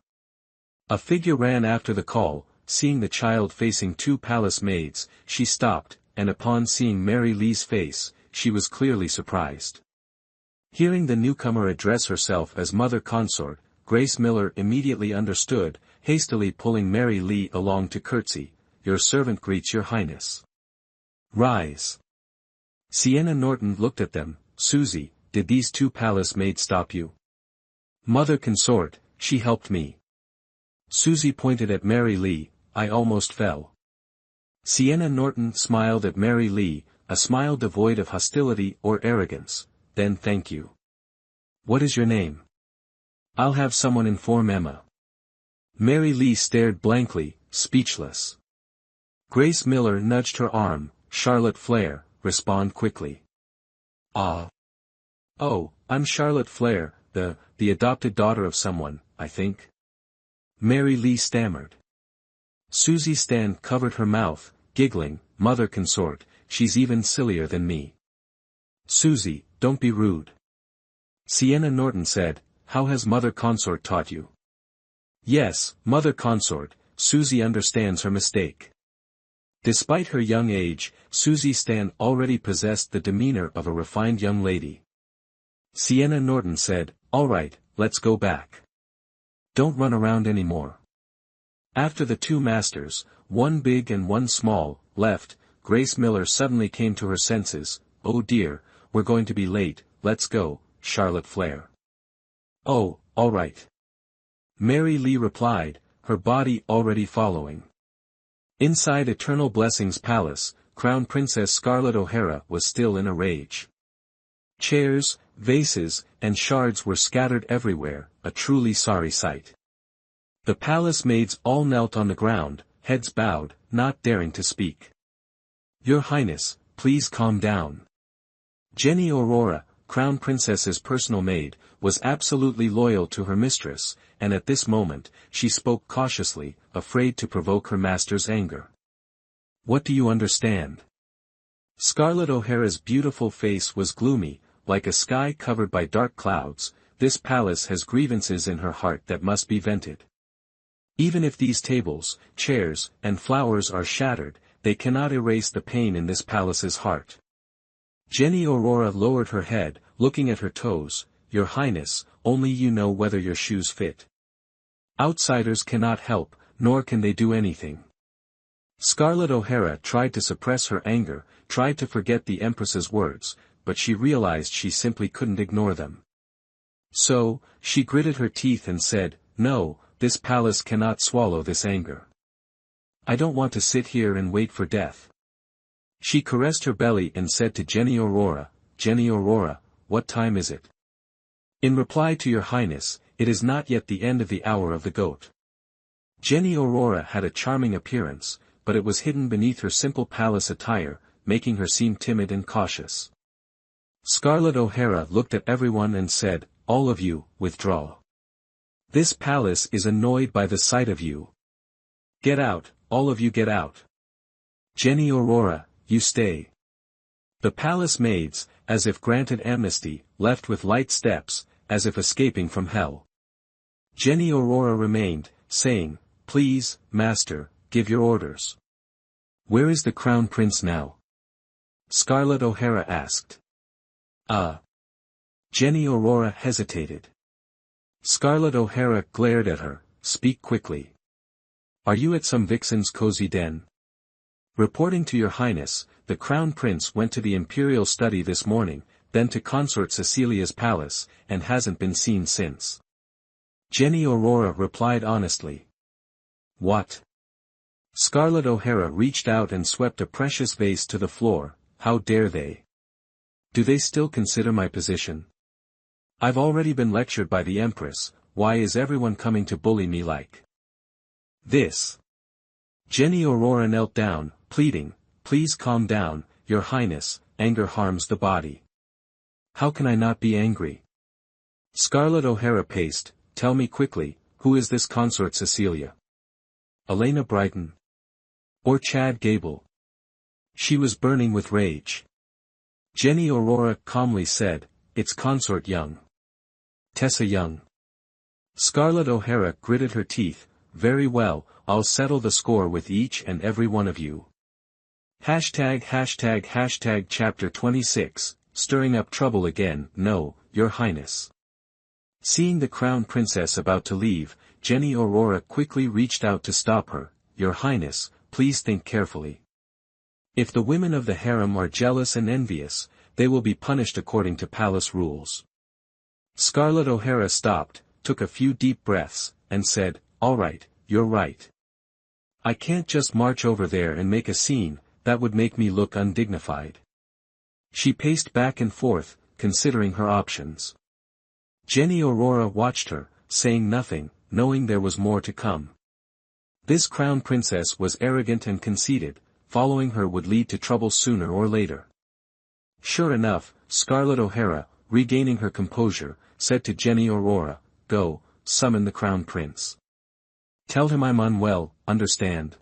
A figure ran after the call. Seeing the child facing 2 palace maids, she stopped, and upon seeing Mary Lee's face, she was clearly surprised. Hearing the newcomer address herself as Mother Consort, Grace Miller immediately understood, hastily pulling Mary Lee along to curtsy. Your servant greets your highness. Rise. Sienna Norton looked at them. Susie, did these 2 palace maids stop you? Mother Consort, she helped me. Susie pointed at Mary Lee. I almost fell. Sienna Norton smiled at Mary Lee, a smile devoid of hostility or arrogance. Then thank you. What is your name? I'll have someone inform Emma. Mary Lee stared blankly, speechless. Grace Miller nudged her arm. Charlotte Flair, respond quickly. Ah. Oh, I'm Charlotte Flair, the adopted daughter of someone, I think. Mary Lee stammered. Susie Stan covered her mouth, giggling. Mother Consort, she's even sillier than me. Susie, don't be rude. Sienna Norton said, how has Mother Consort taught you? Yes, Mother Consort, Susie understands her mistake. Despite her young age, Susie Stan already possessed the demeanor of a refined young lady. Sienna Norton said, all right, let's go back. Don't run around anymore. After the 2 masters, one big and one small, left, Grace Miller suddenly came to her senses. Oh dear, we're going to be late, let's go, Charlotte Flair. Oh, all right. Mary Lee replied, her body already following. Inside Eternal Blessing's palace, Crown Princess Scarlett O'Hara was still in a rage. Chairs, vases, and shards were scattered everywhere, a truly sorry sight. The palace maids all knelt on the ground, heads bowed, not daring to speak. Your Highness, please calm down. Jenny Aurora, Crown Princess's personal maid, was absolutely loyal to her mistress, and at this moment, she spoke cautiously, afraid to provoke her master's anger. What do you understand? Scarlett O'Hara's beautiful face was gloomy, like a sky covered by dark clouds. This palace has grievances in her heart that must be vented. Even if these tables, chairs, and flowers are shattered, they cannot erase the pain in this palace's heart. Jenny Aurora lowered her head, looking at her toes. Your Highness, only you know whether your shoes fit. Outsiders cannot help, nor can they do anything. Scarlett O'Hara tried to suppress her anger, tried to forget the Empress's words, but she realized she simply couldn't ignore them. So, she gritted her teeth and said, no, this palace cannot swallow this anger. I don't want to sit here and wait for death. She caressed her belly and said to Jenny Aurora, what time is it? In reply to your Highness, it is not yet the end of the hour of the goat. Jenny Aurora had a charming appearance, but it was hidden beneath her simple palace attire, making her seem timid and cautious. Scarlett O'Hara looked at everyone and said, all of you, withdraw. This palace is annoyed by the sight of you. Get out, all of you get out. Jenny Aurora, you stay. The palace maids, as if granted amnesty, left with light steps, as if escaping from hell. Jenny Aurora remained, saying, please, master, give your orders. Where is the Crown Prince now? Scarlett O'Hara asked. Jenny Aurora hesitated. Scarlett O'Hara glared at her, speak quickly. Are you at some vixen's cozy den? Reporting to your highness, the crown prince went to the imperial study this morning, then to consort Cecilia's palace, and hasn't been seen since. Jenny Aurora replied honestly. What? Scarlett O'Hara reached out and swept a precious vase to the floor. How dare they? Do they still consider my position? I've already been lectured by the Empress, why is everyone coming to bully me like this? Jenny Aurora knelt down, pleading, please calm down, your highness, anger harms the body. How can I not be angry? Scarlett O'Hara paced, tell me quickly, who is this consort Cecilia? Elena Brighton? Or Chad Gable? She was burning with rage. Jenny Aurora calmly said, it's consort Young. Tessa Young. Scarlett O'Hara gritted her teeth, very well, I'll settle the score with each and every one of you. Hashtag chapter 26, stirring up trouble again, no, your highness. Seeing the crown princess about to leave, Jenny Aurora quickly reached out to stop her, your highness, please think carefully. If the women of the harem are jealous and envious, they will be punished according to palace rules. Scarlett O'Hara stopped, took a few deep breaths, and said, all right, you're right. I can't just march over there and make a scene, that would make me look undignified. She paced back and forth, considering her options. Jenny Aurora watched her, saying nothing, knowing there was more to come. This crown princess was arrogant and conceited, following her would lead to trouble sooner or later. Sure enough, Scarlett O'Hara, regaining her composure, said to Jenny Aurora, go, summon the crown prince. Tell him I'm unwell, understand?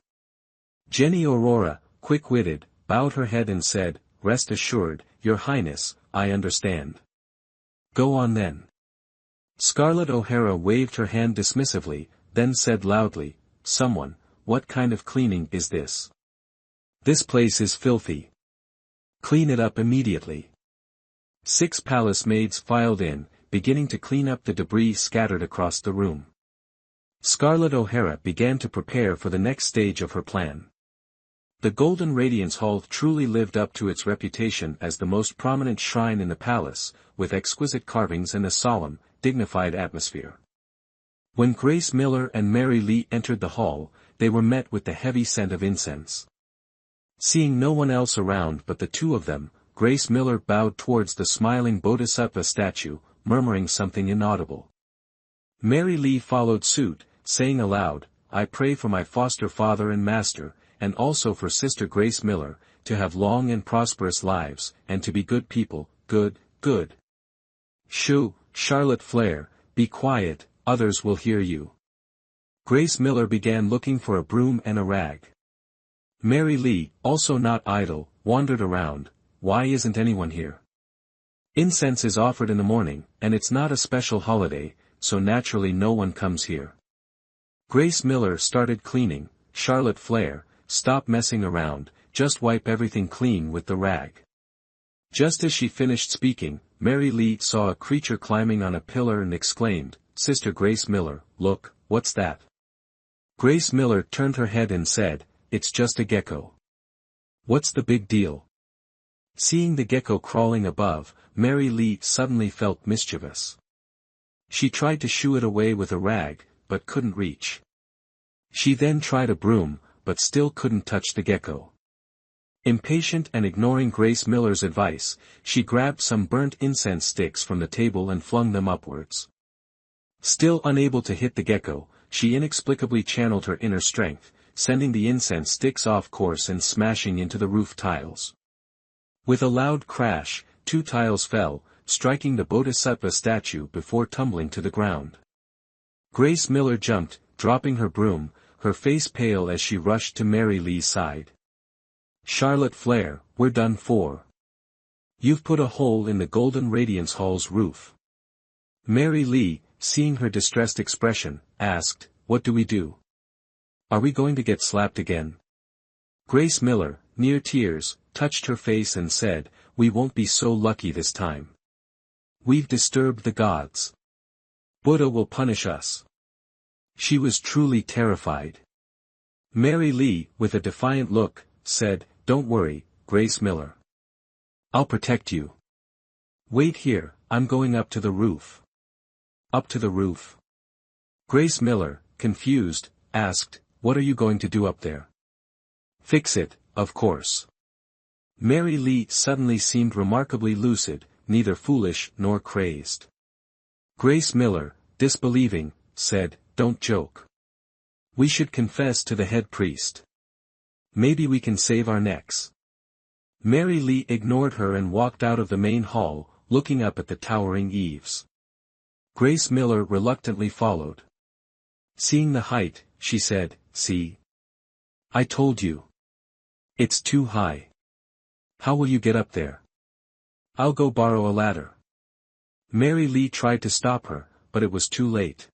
Jenny Aurora, quick-witted, bowed her head and said, rest assured, your highness, I understand. Go on then. Scarlett O'Hara waved her hand dismissively, then said loudly, someone, what kind of cleaning is this? This place is filthy. Clean it up immediately. 6 palace maids filed in, beginning to clean up the debris scattered across the room. Scarlett O'Hara began to prepare for the next stage of her plan. The Golden Radiance Hall truly lived up to its reputation as the most prominent shrine in the palace, with exquisite carvings and a solemn, dignified atmosphere. When Grace Miller and Mary Lee entered the hall, they were met with the heavy scent of incense. Seeing no one else around but the two of them, Grace Miller bowed towards the smiling Bodhisattva statue, murmuring something inaudible. Mary Lee followed suit, saying aloud, I pray for my foster father and master, and also for Sister Grace Miller, to have long and prosperous lives, and to be good people, good. Shoo, Charlotte Flair, be quiet, others will hear you. Grace Miller began looking for a broom and a rag. Mary Lee, also not idle, wandered around, why isn't anyone here? Incense is offered in the morning, and it's not a special holiday, so naturally no one comes here. Grace Miller started cleaning, Charlotte Flair, stop messing around, just wipe everything clean with the rag. Just as she finished speaking, Mary Lee saw a creature climbing on a pillar and exclaimed, Sister Grace Miller, look, what's that? Grace Miller turned her head and said, it's just a gecko. What's the big deal? Seeing the gecko crawling above, Mary Lee suddenly felt mischievous. She tried to shoo it away with a rag, but couldn't reach. She then tried a broom, but still couldn't touch the gecko. Impatient and ignoring Grace Miller's advice, she grabbed some burnt incense sticks from the table and flung them upwards. Still unable to hit the gecko, she inexplicably channeled her inner strength, sending the incense sticks off course and smashing into the roof tiles. With a loud crash, 2 tiles fell, striking the Bodhisattva statue before tumbling to the ground. Grace Miller jumped, dropping her broom, her face pale as she rushed to Mary Lee's side. Charlotte Flair, we're done for. You've put a hole in the Golden Radiance Hall's roof. Mary Lee, seeing her distressed expression, asked, what do we do? Are we going to get slapped again? Grace Miller, near tears, touched her face and said, we won't be so lucky this time. We've disturbed the gods. Buddha will punish us. She was truly terrified. Mary Lee, with a defiant look, said, "Don't worry, Grace Miller. I'll protect you. Wait here, I'm going up to the roof." "Up to the roof?" Grace Miller, confused, asked, "What are you going to do up there?" "Fix it, of course." Mary Lee suddenly seemed remarkably lucid, neither foolish nor crazed. Grace Miller, disbelieving, said, "Don't joke. We should confess to the head priest. Maybe we can save our necks." Mary Lee ignored her and walked out of the main hall, looking up at the towering eaves. Grace Miller reluctantly followed. Seeing the height, she said, "See? I told you. It's too high. How will you get up there?" "I'll go borrow a ladder." Mary Lee tried to stop her, but it was too late.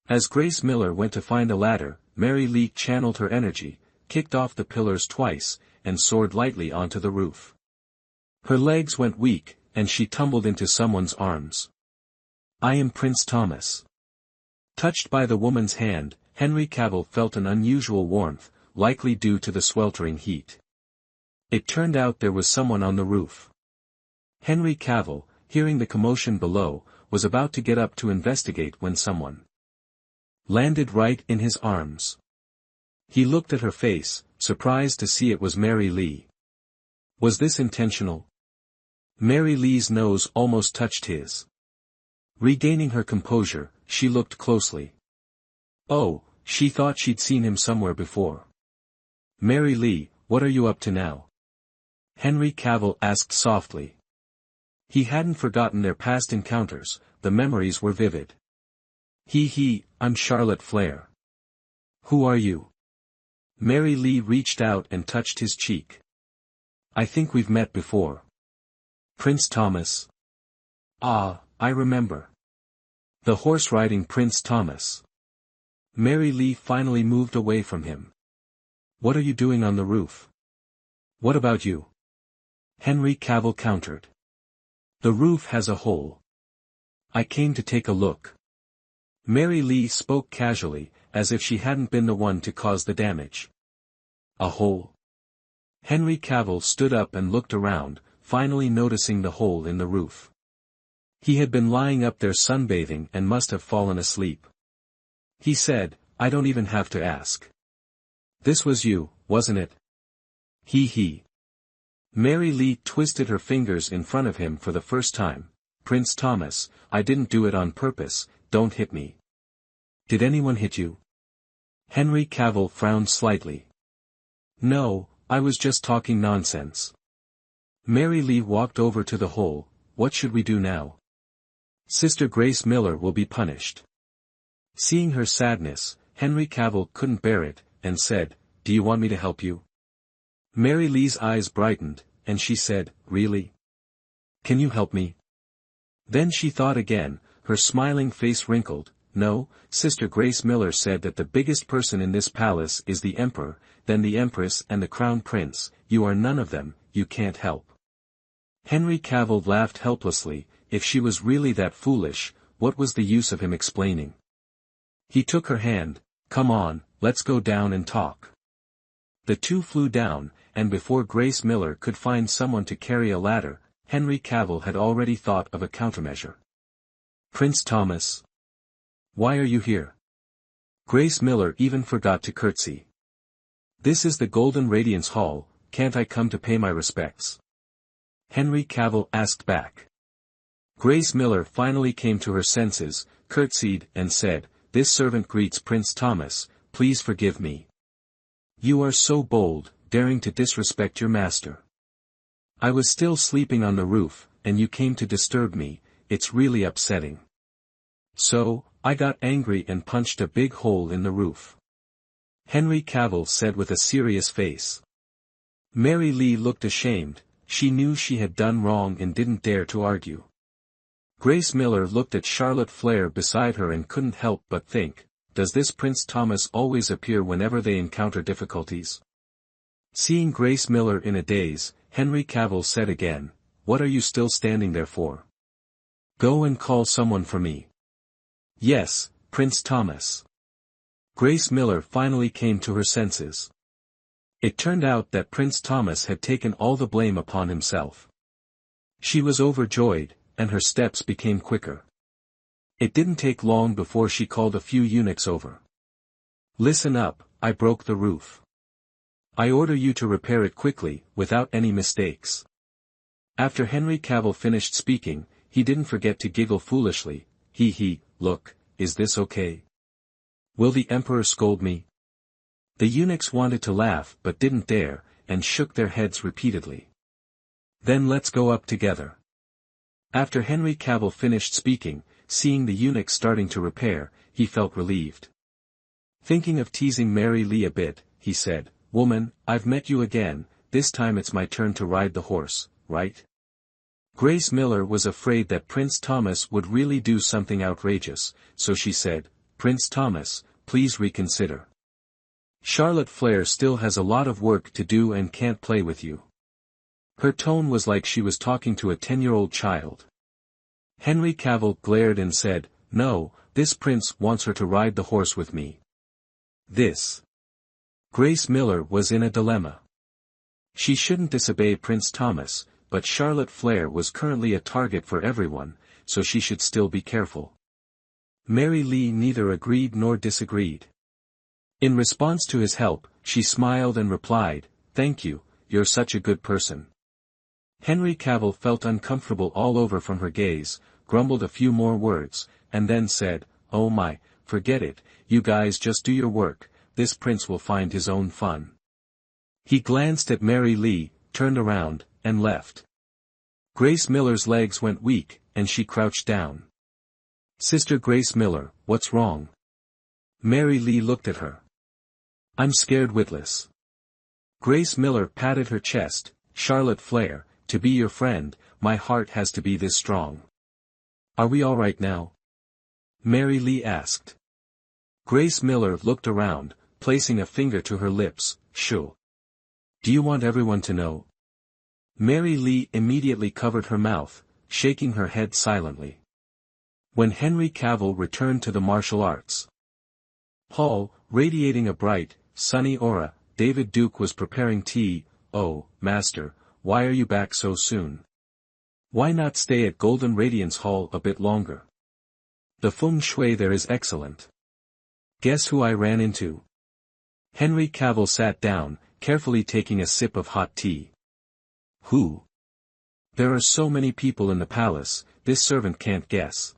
As Grace Miller went to find a ladder, Mary Lee channeled her energy, kicked off the pillars twice, and soared lightly onto the roof. Her legs went weak, and she tumbled into someone's arms. "I am Prince Thomas." Touched by the woman's hand, Henry Cavill felt an unusual warmth, likely due to the sweltering heat. It turned out there was someone on the roof. Henry Cavill, hearing the commotion below, was about to get up to investigate when someone landed right in his arms. He looked at her face, surprised to see it was Mary Lee. Was this intentional? Mary Lee's nose almost touched his. Regaining her composure, she looked closely. Oh, she thought she'd seen him somewhere before. "Mary Lee, what are you up to now?" Henry Cavill asked softly. He hadn't forgotten their past encounters, the memories were vivid. I'm Charlotte Flair." "Who are you?" Mary Lee reached out and touched his cheek. "I think we've met before." "Prince Thomas." "Ah, I remember. The horse-riding Prince Thomas." Mary Lee finally moved away from him. "What are you doing on the roof?" "What about you?" Henry Cavill countered. "The roof has a hole. I came to take a look." Mary Lee spoke casually, as if she hadn't been the one to cause the damage. "A hole?" Henry Cavill stood up and looked around, finally noticing the hole in the roof. He had been lying up there sunbathing and must have fallen asleep. He said, "I don't even have to ask. This was you, wasn't it?" Mary Lee twisted her fingers in front of him for the first time. "Prince Thomas, I didn't do it on purpose, don't hit me." "Did anyone hit you?" Henry Cavill frowned slightly. "No, I was just talking nonsense." Mary Lee walked over to the hole. "What should we do now?" "Sister Grace Miller will be punished." Seeing her sadness, Henry Cavill couldn't bear it, and said, "Do you want me to help you?" Mary Lee's eyes brightened, and she said, "Really? Can you help me?" Then she thought again, her smiling face wrinkled. "No, Sister Grace Miller said that the biggest person in this palace is the Emperor, then the Empress and the Crown Prince. You are none of them, you can't help." Henry Cavill laughed helplessly. If she was really that foolish, what was the use of him explaining? He took her hand. "Come on, let's go down and talk." The two flew down, and before Grace Miller could find someone to carry a ladder, Henry Cavill had already thought of a countermeasure. "Prince Thomas. Why are you here?" Grace Miller even forgot to curtsy. "This is the Golden Radiance Hall, can't I come to pay my respects?" Henry Cavill asked back. Grace Miller finally came to her senses, curtsied, and said, "This servant greets Prince Thomas, please forgive me. You are so bold, daring to disrespect your master. I was still sleeping on the roof, and you came to disturb me, it's really upsetting. So, I got angry and punched a big hole in the roof." Henry Cavill said with a serious face. Mary Lee looked ashamed, she knew she had done wrong and didn't dare to argue. Grace Miller looked at Charlotte Flair beside her and couldn't help but think, does this Prince Thomas always appear whenever they encounter difficulties? Seeing Grace Miller in a daze, Henry Cavill said again, "What are you still standing there for? Go and call someone for me." "Yes, Prince Thomas." Grace Miller finally came to her senses. It turned out that Prince Thomas had taken all the blame upon himself. She was overjoyed, and her steps became quicker. It didn't take long before she called a few eunuchs over. "Listen up, I broke the roof. I order you to repair it quickly, without any mistakes." After Henry Cavill finished speaking, he didn't forget to giggle foolishly. Look, is this okay? Will the Emperor scold me? The eunuchs wanted to laugh but didn't dare, and shook their heads repeatedly. "Then let's go up together." After Henry Cavill finished speaking, seeing the eunuchs starting to repair, he felt relieved. Thinking of teasing Mary Lee a bit, he said, "Woman, I've met you again, this time it's my turn to ride the horse, right?" Grace Miller was afraid that Prince Thomas would really do something outrageous, so she said, "Prince Thomas, please reconsider. Charlotte Flair still has a lot of work to do and can't play with you." Her tone was like she was talking to a 10-year-old child. Henry Cavill glared and said, "No, this prince wants her to ride the horse with me." This. Grace Miller was in a dilemma. She shouldn't disobey Prince Thomas, but Charlotte Flair was currently a target for everyone, so she should still be careful. Mary Lee neither agreed nor disagreed. In response to his help, she smiled and replied, "Thank you, you're such a good person." Henry Cavill felt uncomfortable all over from her gaze, grumbled a few more words, and then said, "Oh my, forget it, you guys just do your work, this prince will find his own fun." He glanced at Mary Lee, turned around, and left. Grace Miller's legs went weak, and she crouched down. "Sister Grace Miller, what's wrong?" Mary Lee looked at her. "I'm scared witless." Grace Miller patted her chest. "Charlotte Flair, to be your friend, my heart has to be this strong. Are we all right now?" Mary Lee asked. Grace Miller looked around, placing a finger to her lips. "Sure. Do you want everyone to know?" Mary Lee immediately covered her mouth, shaking her head silently. When Henry Cavill returned to the martial arts hall, radiating a bright, sunny aura, David Duke was preparing tea. "Oh, Master, why are you back so soon? Why not stay at Golden Radiance Hall a bit longer? The feng shui there is excellent. Guess who I ran into?" Henry Cavill sat down, carefully taking a sip of hot tea. "Who?" "There are so many people in the palace, this servant can't guess.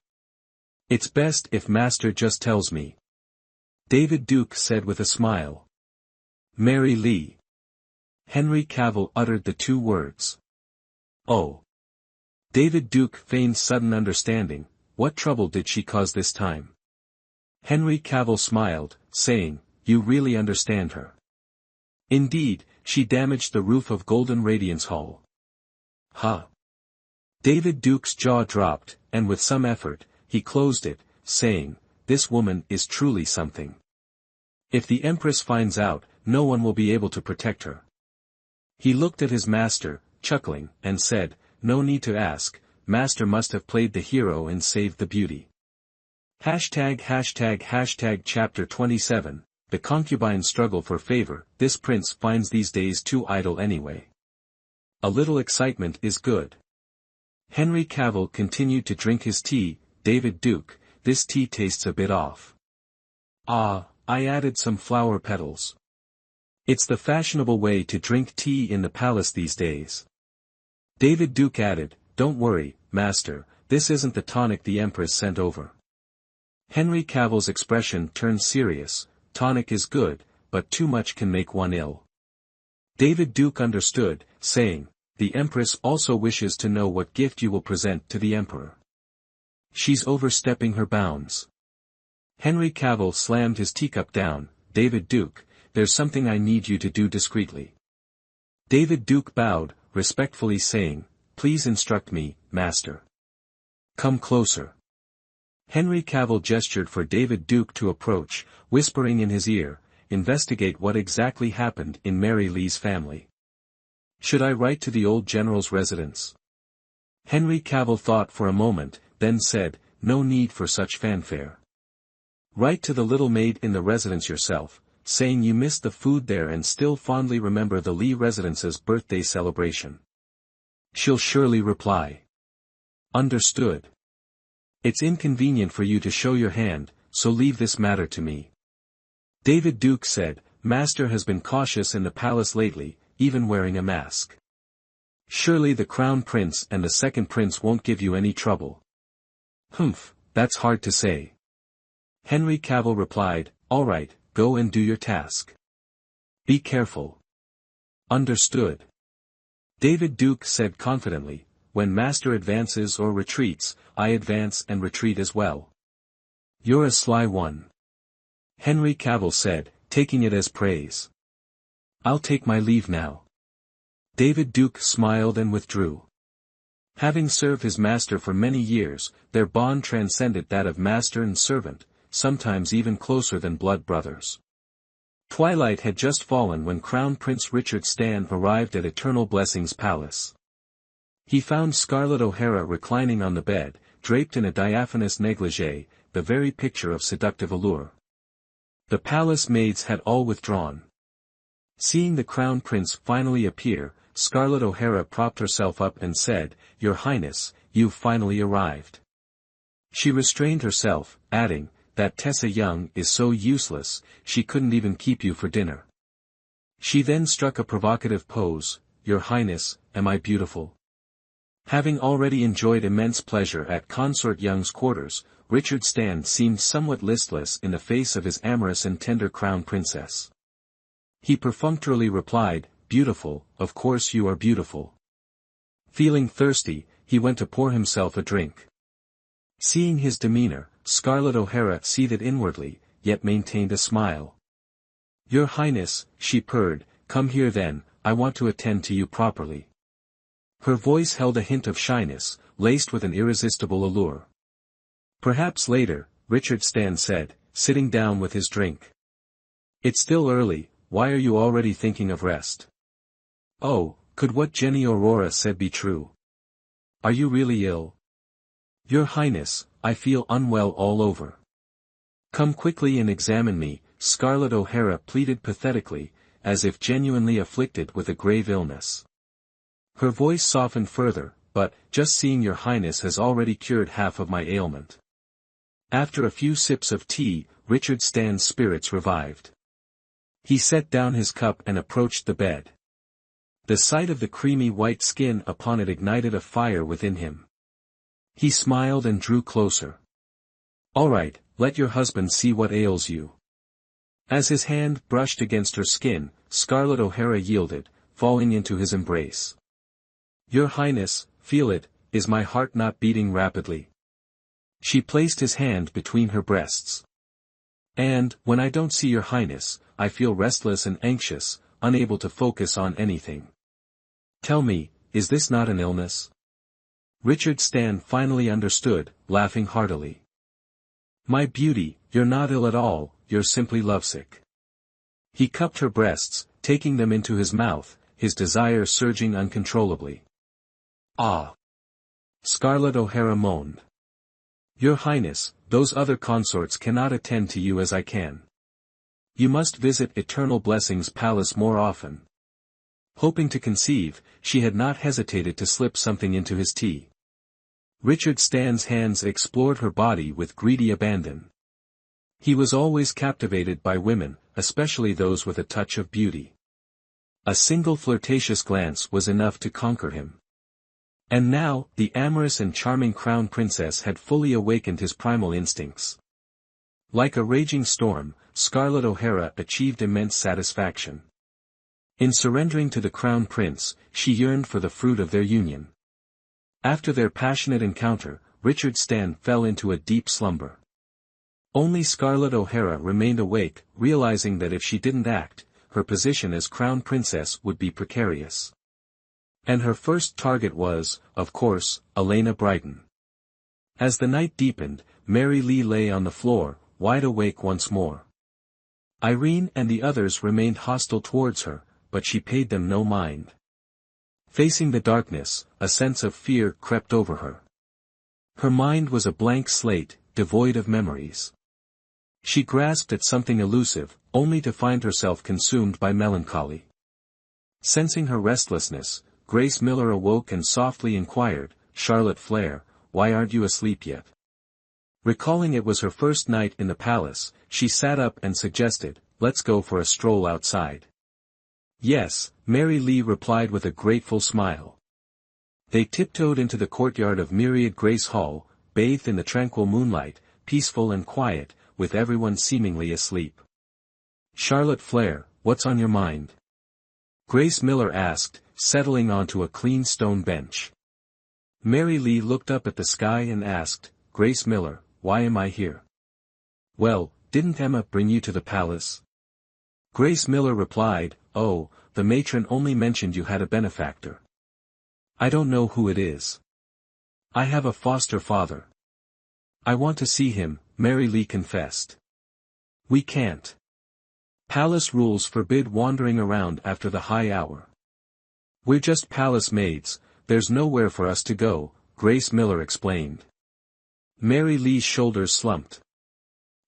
It's best if Master just tells me." David Duke said with a smile. "Mary Lee." Henry Cavill uttered the two words. "Oh." David Duke feigned sudden understanding. What trouble did she cause this time? Henry Cavill smiled, saying, "You really understand her. Indeed, she damaged the roof of Golden Radiance Hall." "Huh." David Duke's jaw dropped, and with some effort, he closed it, saying, "This woman is truly something. If the Empress finds out, no one will be able to protect her." He looked at his master, chuckling, and said, "No need to ask, Master must have played the hero and saved the beauty." Chapter 27, The Concubine's Struggle for Favor. This prince finds these days too idle anyway. A little excitement is good. Henry Cavill continued to drink his tea. "David Duke, this tea tastes a bit off." "Ah, I added some flower petals. It's the fashionable way to drink tea in the palace these days." David Duke added, "Don't worry, Master, this isn't the tonic the Empress sent over." Henry Cavill's expression turned serious. "Tonic is good, but too much can make one ill." David Duke understood, saying, "The Empress also wishes to know what gift you will present to the Emperor. She's overstepping her bounds." Henry Cavill slammed his teacup down. "David Duke, there's something I need you to do discreetly." David Duke bowed, respectfully saying, "Please instruct me, Master." "Come closer." Henry Cavill gestured for David Duke to approach, whispering in his ear, "Investigate what exactly happened in Mary Lee's family." "Should I write to the old general's residence?" Henry Cavill thought for a moment, then said, "No need for such fanfare. Write to the little maid in the residence yourself. saying you missed the food there and still fondly remember the Lee residence's birthday celebration. She'll surely reply. Understood. It's inconvenient for you to show your hand, so leave this matter to me. David Duke said, Master has been cautious in the palace lately, even wearing a mask. Surely the Crown Prince and the Second Prince won't give you any trouble. Humph, that's hard to say. Henry Cavill replied, all right, go and do your task. Be careful. Understood. David Duke said confidently, when Master advances or retreats, I advance and retreat as well. You're a sly one. Henry Cavill said, taking it as praise. I'll take my leave now. David Duke smiled and withdrew. Having served his master for many years, their bond transcended that of master and servant, sometimes even closer than blood brothers. Twilight had just fallen when Crown Prince Richard Stan arrived at Eternal Blessing's palace. He found Scarlett O'Hara reclining on the bed, draped in a diaphanous negligee, the very picture of seductive allure. The palace maids had all withdrawn. Seeing the Crown Prince finally appear, Scarlett O'Hara propped herself up and said, Your Highness, you've finally arrived. She restrained herself, adding, that Tessa Young is so useless, she couldn't even keep you for dinner. She then struck a provocative pose, Your Highness, am I beautiful? Having already enjoyed immense pleasure at Consort Young's quarters, Richard Stan seemed somewhat listless in the face of his amorous and tender Crown Princess. He perfunctorily replied, Beautiful, of course you are beautiful. Feeling thirsty, he went to pour himself a drink. Seeing his demeanor, Scarlett O'Hara seethed inwardly, yet maintained a smile. Your Highness, she purred, come here then, I want to attend to you properly. Her voice held a hint of shyness, laced with an irresistible allure. Perhaps later, Richard Stan said, sitting down with his drink. It's still early, why are you already thinking of rest? Oh, could what Jenny Aurora said be true? Are you really ill? Your Highness, I feel unwell all over. Come quickly and examine me, Scarlett O'Hara pleaded pathetically, as if genuinely afflicted with a grave illness. Her voice softened further, but, just seeing Your Highness has already cured half of my ailment. After a few sips of tea, Richard Stan's spirits revived. He set down his cup and approached the bed. The sight of the creamy white skin upon it ignited a fire within him. He smiled and drew closer. All right, let your husband see what ails you. As his hand brushed against her skin, Scarlett O'Hara yielded, falling into his embrace. Your Highness, feel it, is my heart not beating rapidly? She placed his hand between her breasts. And, when I don't see Your Highness, I feel restless and anxious, unable to focus on anything. Tell me, is this not an illness? Richard Stan finally understood, laughing heartily. My beauty, you're not ill at all, you're simply lovesick. He cupped her breasts, taking them into his mouth, his desire surging uncontrollably. Ah! Scarlett O'Hara moaned. Your Highness, those other consorts cannot attend to you as I can. You must visit Eternal Blessing's palace more often. Hoping to conceive, she had not hesitated to slip something into his tea. Richard Stan's hands explored her body with greedy abandon. He was always captivated by women, especially those with a touch of beauty. A single flirtatious glance was enough to conquer him. And now, the amorous and charming Crown Princess had fully awakened his primal instincts. Like a raging storm, Scarlett O'Hara achieved immense satisfaction. In surrendering to the Crown Prince, she yearned for the fruit of their union. After their passionate encounter, Richard Stan fell into a deep slumber. Only Scarlett O'Hara remained awake, realizing that if she didn't act, her position as Crown Princess would be precarious. And her first target was, of course, Elena Brighton. As the night deepened, Mary Lee lay on the floor, wide awake once more. Irene and the others remained hostile towards her, but she paid them no mind. Facing the darkness, a sense of fear crept over her. Her mind was a blank slate, devoid of memories. She grasped at something elusive, only to find herself consumed by melancholy. Sensing her restlessness, Grace Miller awoke and softly inquired, "Charlotte Flare, why aren't you asleep yet?" Recalling it was her first night in the palace, she sat up and suggested, "Let's go for a stroll outside." "Yes," Mary Lee replied with a grateful smile. They tiptoed into the courtyard of Myriad Grace Hall, bathed in the tranquil moonlight, peaceful and quiet, with everyone seemingly asleep. "Charlotte Flare, what's on your mind?" Grace Miller asked, settling onto a clean stone bench. Mary Lee looked up at the sky and asked, "Grace Miller, why am I here?" "Well, didn't Emma bring you to the palace?" Grace Miller replied, "Oh, the matron only mentioned you had a benefactor." "I don't know who it is." "I have a foster father." "I want to see him," Mary Lee confessed. "We can't. Palace rules forbid wandering around after the high hour." "We're just palace maids, there's nowhere for us to go," Grace Miller explained. Mary Lee's shoulders slumped.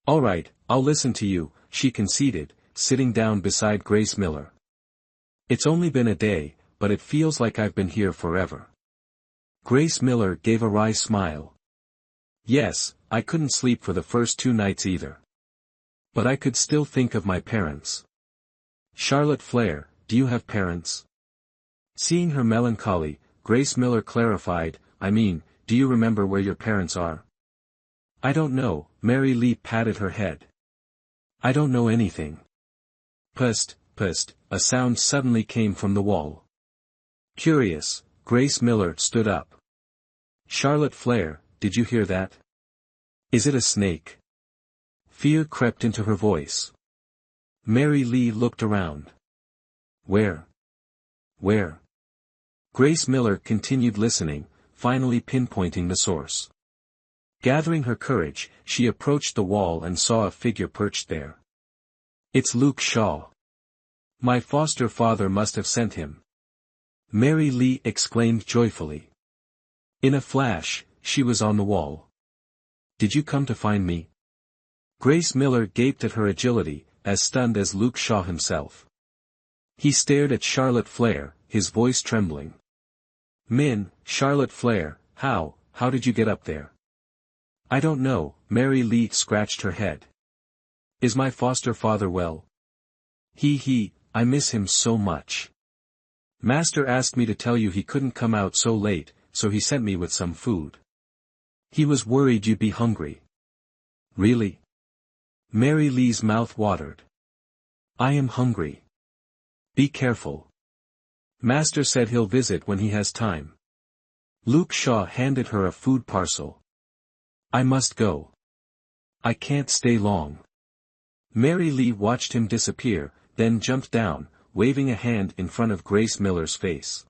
"All right, I'll listen to you," she conceded, sitting down beside Grace Miller. "It's only been a day, but it feels like I've been here forever." Grace Miller gave a wry smile. "Yes, I couldn't sleep for the first 2 nights either. But I could still think of my parents." "Charlotte Flare, do you have parents?" Seeing her melancholy, Grace Miller clarified, "I mean, do you remember where your parents are?" "I don't know," Mary Lee patted her head. "I don't know anything." Pust, pust, a sound suddenly came from the wall. Curious, Grace Miller stood up. "Charlotte Flare, did you hear that? Is it a snake?" Fear crept into her voice. Mary Lee looked around. "Where? Where?" Grace Miller continued listening, finally pinpointing the source. Gathering her courage, she approached the wall and saw a figure perched there. "It's Luke Shaw. My foster father must have sent him." Mary Lee exclaimed joyfully. In a flash, she was on the wall. "Did you come to find me?" Grace Miller gaped at her agility, as stunned as Luke Shaw himself. He stared at Charlotte Flare, his voice trembling. Charlotte Flare, how did you get up there?" "I don't know," Mary Lee scratched her head. "Is my foster father well?" I miss him so much. Master asked me to tell you he couldn't come out so late, so he sent me with some food. He was worried you'd be hungry." "Really?" Mary Lee's mouth watered. "I am hungry. Be careful. Master said he'll visit when he has time." Luke Shaw handed her a food parcel. "I must go. I can't stay long." Mary Lee watched him disappear, then jumped down, waving a hand in front of Grace Miller's face.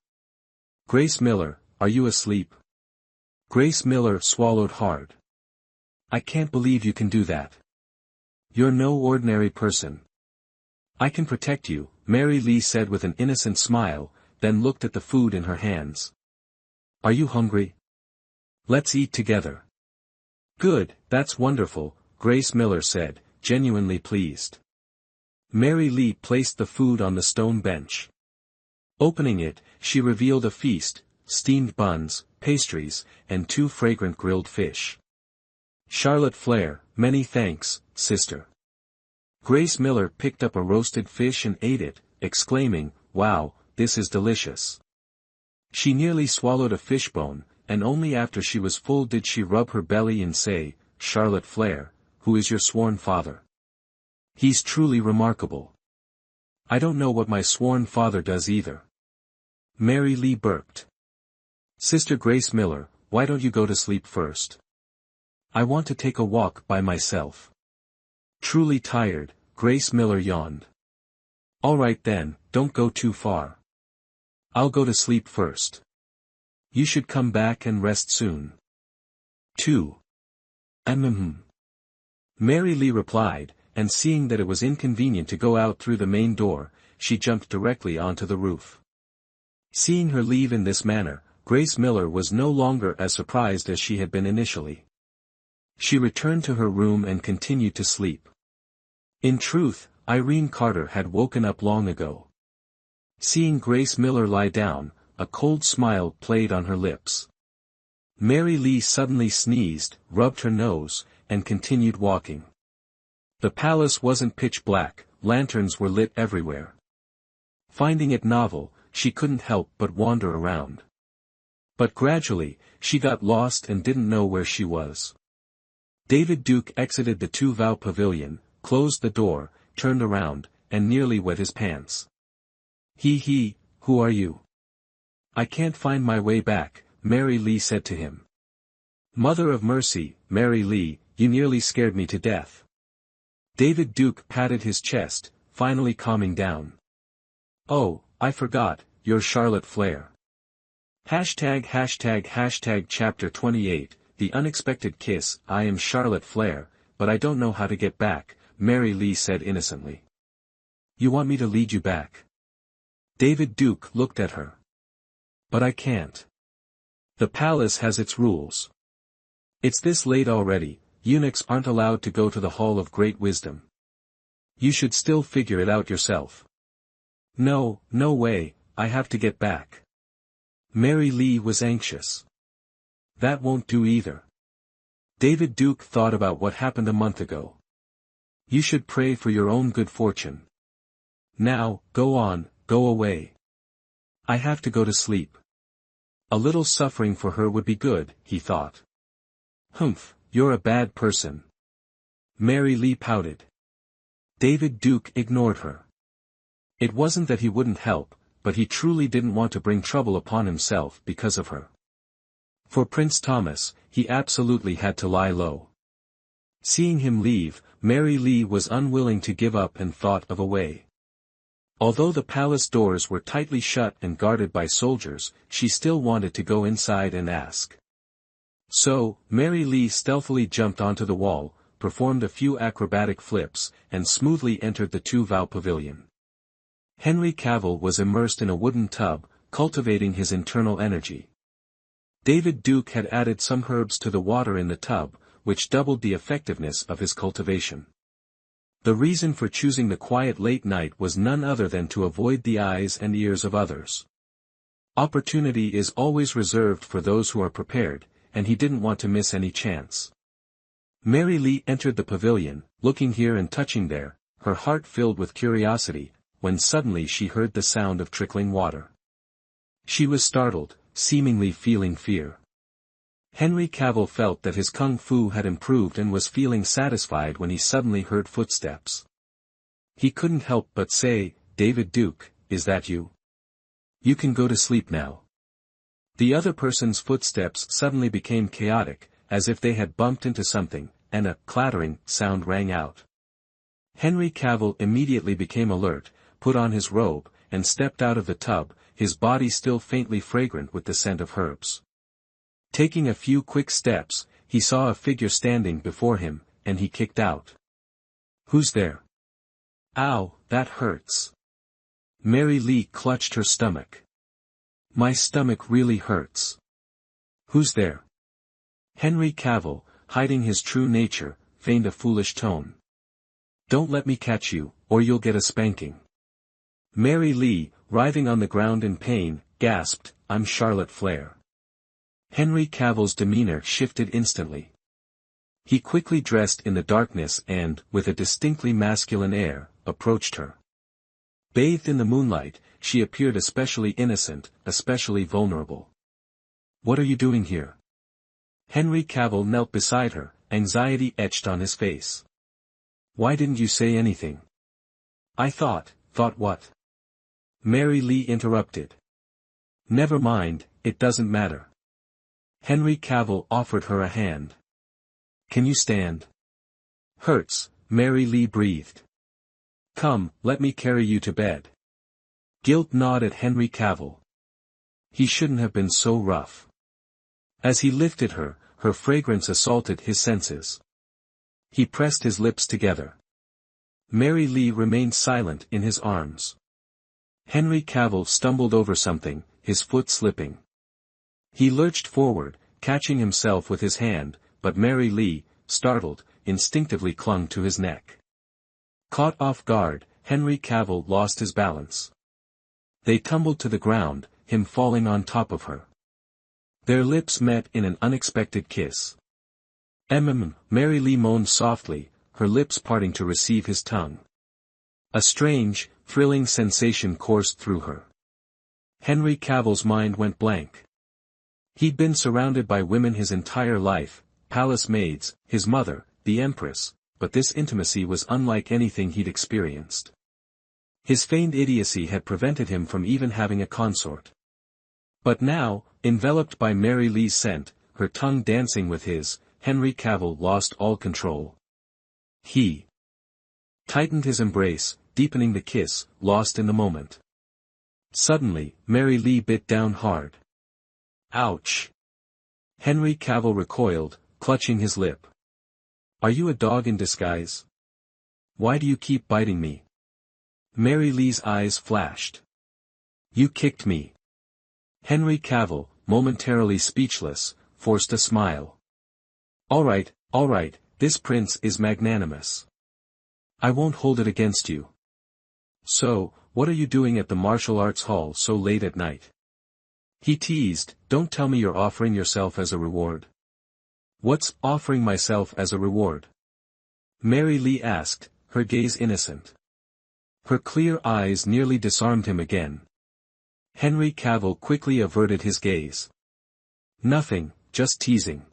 "Grace Miller, are you asleep?" Grace Miller swallowed hard. "I can't believe you can do that. You're no ordinary person." "I can protect you," Mary Lee said with an innocent smile, then looked at the food in her hands. "Are you hungry? Let's eat together." "Good, that's wonderful," Grace Miller said, genuinely pleased. Mary Lee placed the food on the stone bench. Opening it, she revealed a feast, steamed buns, pastries, and 2 fragrant grilled fish. "Charlotte Flare, many thanks, sister." Grace Miller picked up a roasted fish and ate it, exclaiming, "Wow, this is delicious." She nearly swallowed a fishbone, and only after she was full did she rub her belly and say, "Charlotte Flare, who is your sworn father?" "He's truly remarkable." "I don't know what my sworn father does either." Mary Lee burped. "Sister Grace Miller, why don't you go to sleep first? I want to take a walk by myself." Truly tired, Grace Miller yawned. "All right then, don't go too far. I'll go to sleep first. You should come back and rest soon." 2. Mary Lee replied, and seeing that it was inconvenient to go out through the main door, she jumped directly onto the roof. Seeing her leave in this manner, Grace Miller was no longer as surprised as she had been initially. She returned to her room and continued to sleep. In truth, Irene Carter had woken up long ago. Seeing Grace Miller lie down, a cold smile played on her lips. Mary Lee suddenly sneezed, rubbed her nose, and continued walking. The palace wasn't pitch black, lanterns were lit everywhere. Finding it novel, she couldn't help but wander around. But gradually, she got lost and didn't know where she was. David Duke exited the two-vow pavilion, closed the door, turned around, and nearly wet his pants. Who are you? I can't find my way back, Mary Lee said to him. Mother of mercy, Mary Lee, you nearly scared me to death. David Duke patted his chest, finally calming down. Oh, I forgot, you're Charlotte Flair. Chapter 28, The Unexpected Kiss. I am Charlotte Flair, but I don't know how to get back, Mary Lee said innocently. You want me to lead you back? David Duke looked at her. But I can't. The palace has its rules. It's this late already, eunuchs aren't allowed to go to the Hall of Great Wisdom. You should still figure it out yourself. No way, I have to get back. Mary Lee was anxious. That won't do either. David Duke thought about what happened a month ago. You should pray for your own good fortune. Now, go on, go away. I have to go to sleep. A little suffering for her would be good, he thought. Humph, you're a bad person. Mary Lee pouted. David Duke ignored her. It wasn't that he wouldn't help, but he truly didn't want to bring trouble upon himself because of her. For Prince Thomas, he absolutely had to lie low. Seeing him leave, Mary Lee was unwilling to give up and thought of a way. Although the palace doors were tightly shut and guarded by soldiers, she still wanted to go inside and ask. So, Mary Lee stealthily jumped onto the wall, performed a few acrobatic flips, and smoothly entered the two-vow pavilion. Henry Cavill was immersed in a wooden tub, cultivating his internal energy. David Duke had added some herbs to the water in the tub, which doubled the effectiveness of his cultivation. The reason for choosing the quiet late night was none other than to avoid the eyes and ears of others. Opportunity is always reserved for those who are prepared, and he didn't want to miss any chance. Mary Lee entered the pavilion, looking here and touching there, her heart filled with curiosity, when suddenly she heard the sound of trickling water. She was startled, seemingly feeling fear. Henry Cavill felt that his kung fu had improved and was feeling satisfied when he suddenly heard footsteps. He couldn't help but say, David Duke, is that you? You can go to sleep now. The other person's footsteps suddenly became chaotic, as if they had bumped into something, and a clattering sound rang out. Henry Cavill immediately became alert, put on his robe, and stepped out of the tub, his body still faintly fragrant with the scent of herbs. Taking a few quick steps, he saw a figure standing before him, and he kicked out. Who's there? Ow, that hurts. Mary Lee clutched her stomach. My stomach really hurts. Who's there? Henry Cavill, hiding his true nature, feigned a foolish tone. Don't let me catch you, or you'll get a spanking. Mary Lee, writhing on the ground in pain, gasped, I'm Charlotte Flair. Henry Cavill's demeanor shifted instantly. He quickly dressed in the darkness and, with a distinctly masculine air, approached her. Bathed in the moonlight, she appeared especially innocent, especially vulnerable. What are you doing here? Henry Cavill knelt beside her, anxiety etched on his face. Why didn't you say anything? I thought what? Mary Lee interrupted. Never mind, it doesn't matter. Henry Cavill offered her a hand. Can you stand? Hurts, Mary Lee breathed. Come, let me carry you to bed. Guilt gnawed at Henry Cavill. He shouldn't have been so rough. As he lifted her, her fragrance assaulted his senses. He pressed his lips together. Mary Lee remained silent in his arms. Henry Cavill stumbled over something, his foot slipping. He lurched forward, catching himself with his hand, but Mary Lee, startled, instinctively clung to his neck. Caught off guard, Henry Cavill lost his balance. They tumbled to the ground, him falling on top of her. Their lips met in an unexpected kiss. Mary Lee moaned softly, her lips parting to receive his tongue. A strange, thrilling sensation coursed through her. Henry Cavill's mind went blank. He'd been surrounded by women his entire life, palace maids, his mother, the Empress, but this intimacy was unlike anything he'd experienced. His feigned idiocy had prevented him from even having a consort. But now, enveloped by Mary Lee's scent, her tongue dancing with his, Henry Cavill lost all control. He tightened his embrace, deepening the kiss, lost in the moment. Suddenly, Mary Lee bit down hard. Ouch! Henry Cavill recoiled, clutching his lip. Are you a dog in disguise? Why do you keep biting me? Mary Lee's eyes flashed. You kicked me. Henry Cavill, momentarily speechless, forced a smile. All right, this prince is magnanimous. I won't hold it against you. So, what are you doing at the martial arts hall so late at night? He teased, don't tell me you're offering yourself as a reward. What's offering myself as a reward? Mary Lee asked, her gaze innocent. Her clear eyes nearly disarmed him again. Henry Cavill quickly averted his gaze. Nothing, just teasing.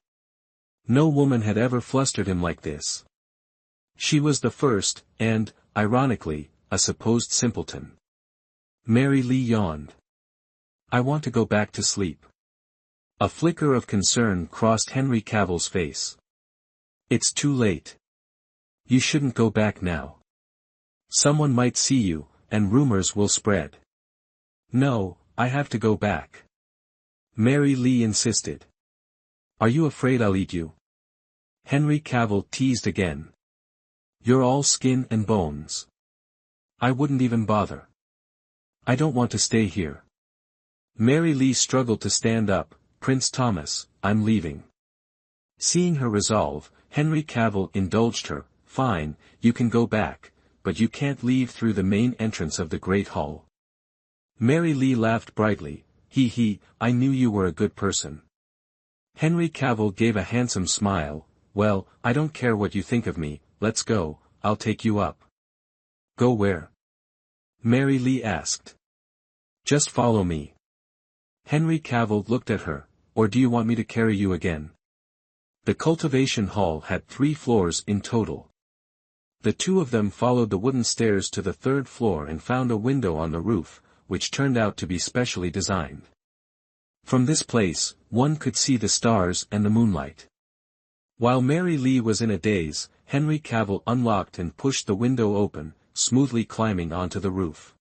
No woman had ever flustered him like this. She was the first, and, ironically, a supposed simpleton. Mary Lee yawned. I want to go back to sleep. A flicker of concern crossed Henry Cavill's face. It's too late. You shouldn't go back now. Someone might see you, and rumors will spread. No, I have to go back. Mary Lee insisted. Are you afraid I'll eat you? Henry Cavill teased again. You're all skin and bones. I wouldn't even bother. I don't want to stay here. Mary Lee struggled to stand up. Prince Thomas, I'm leaving. Seeing her resolve, Henry Cavill indulged her. Fine, you can go back, but you can't leave through the main entrance of the Great Hall. Mary Lee laughed brightly. I knew you were a good person. Henry Cavill gave a handsome smile. Well, I don't care what you think of me, let's go, I'll take you up. Go where? Mary Lee asked. Just follow me. Henry Cavill looked at her. Or do you want me to carry you again? The cultivation hall had 3 floors in total. The two of them followed the wooden stairs to the 3rd floor and found a window on the roof, which turned out to be specially designed. From this place, one could see the stars and the moonlight. While Mary Lee was in a daze, Henry Cavill unlocked and pushed the window open, smoothly climbing onto the roof.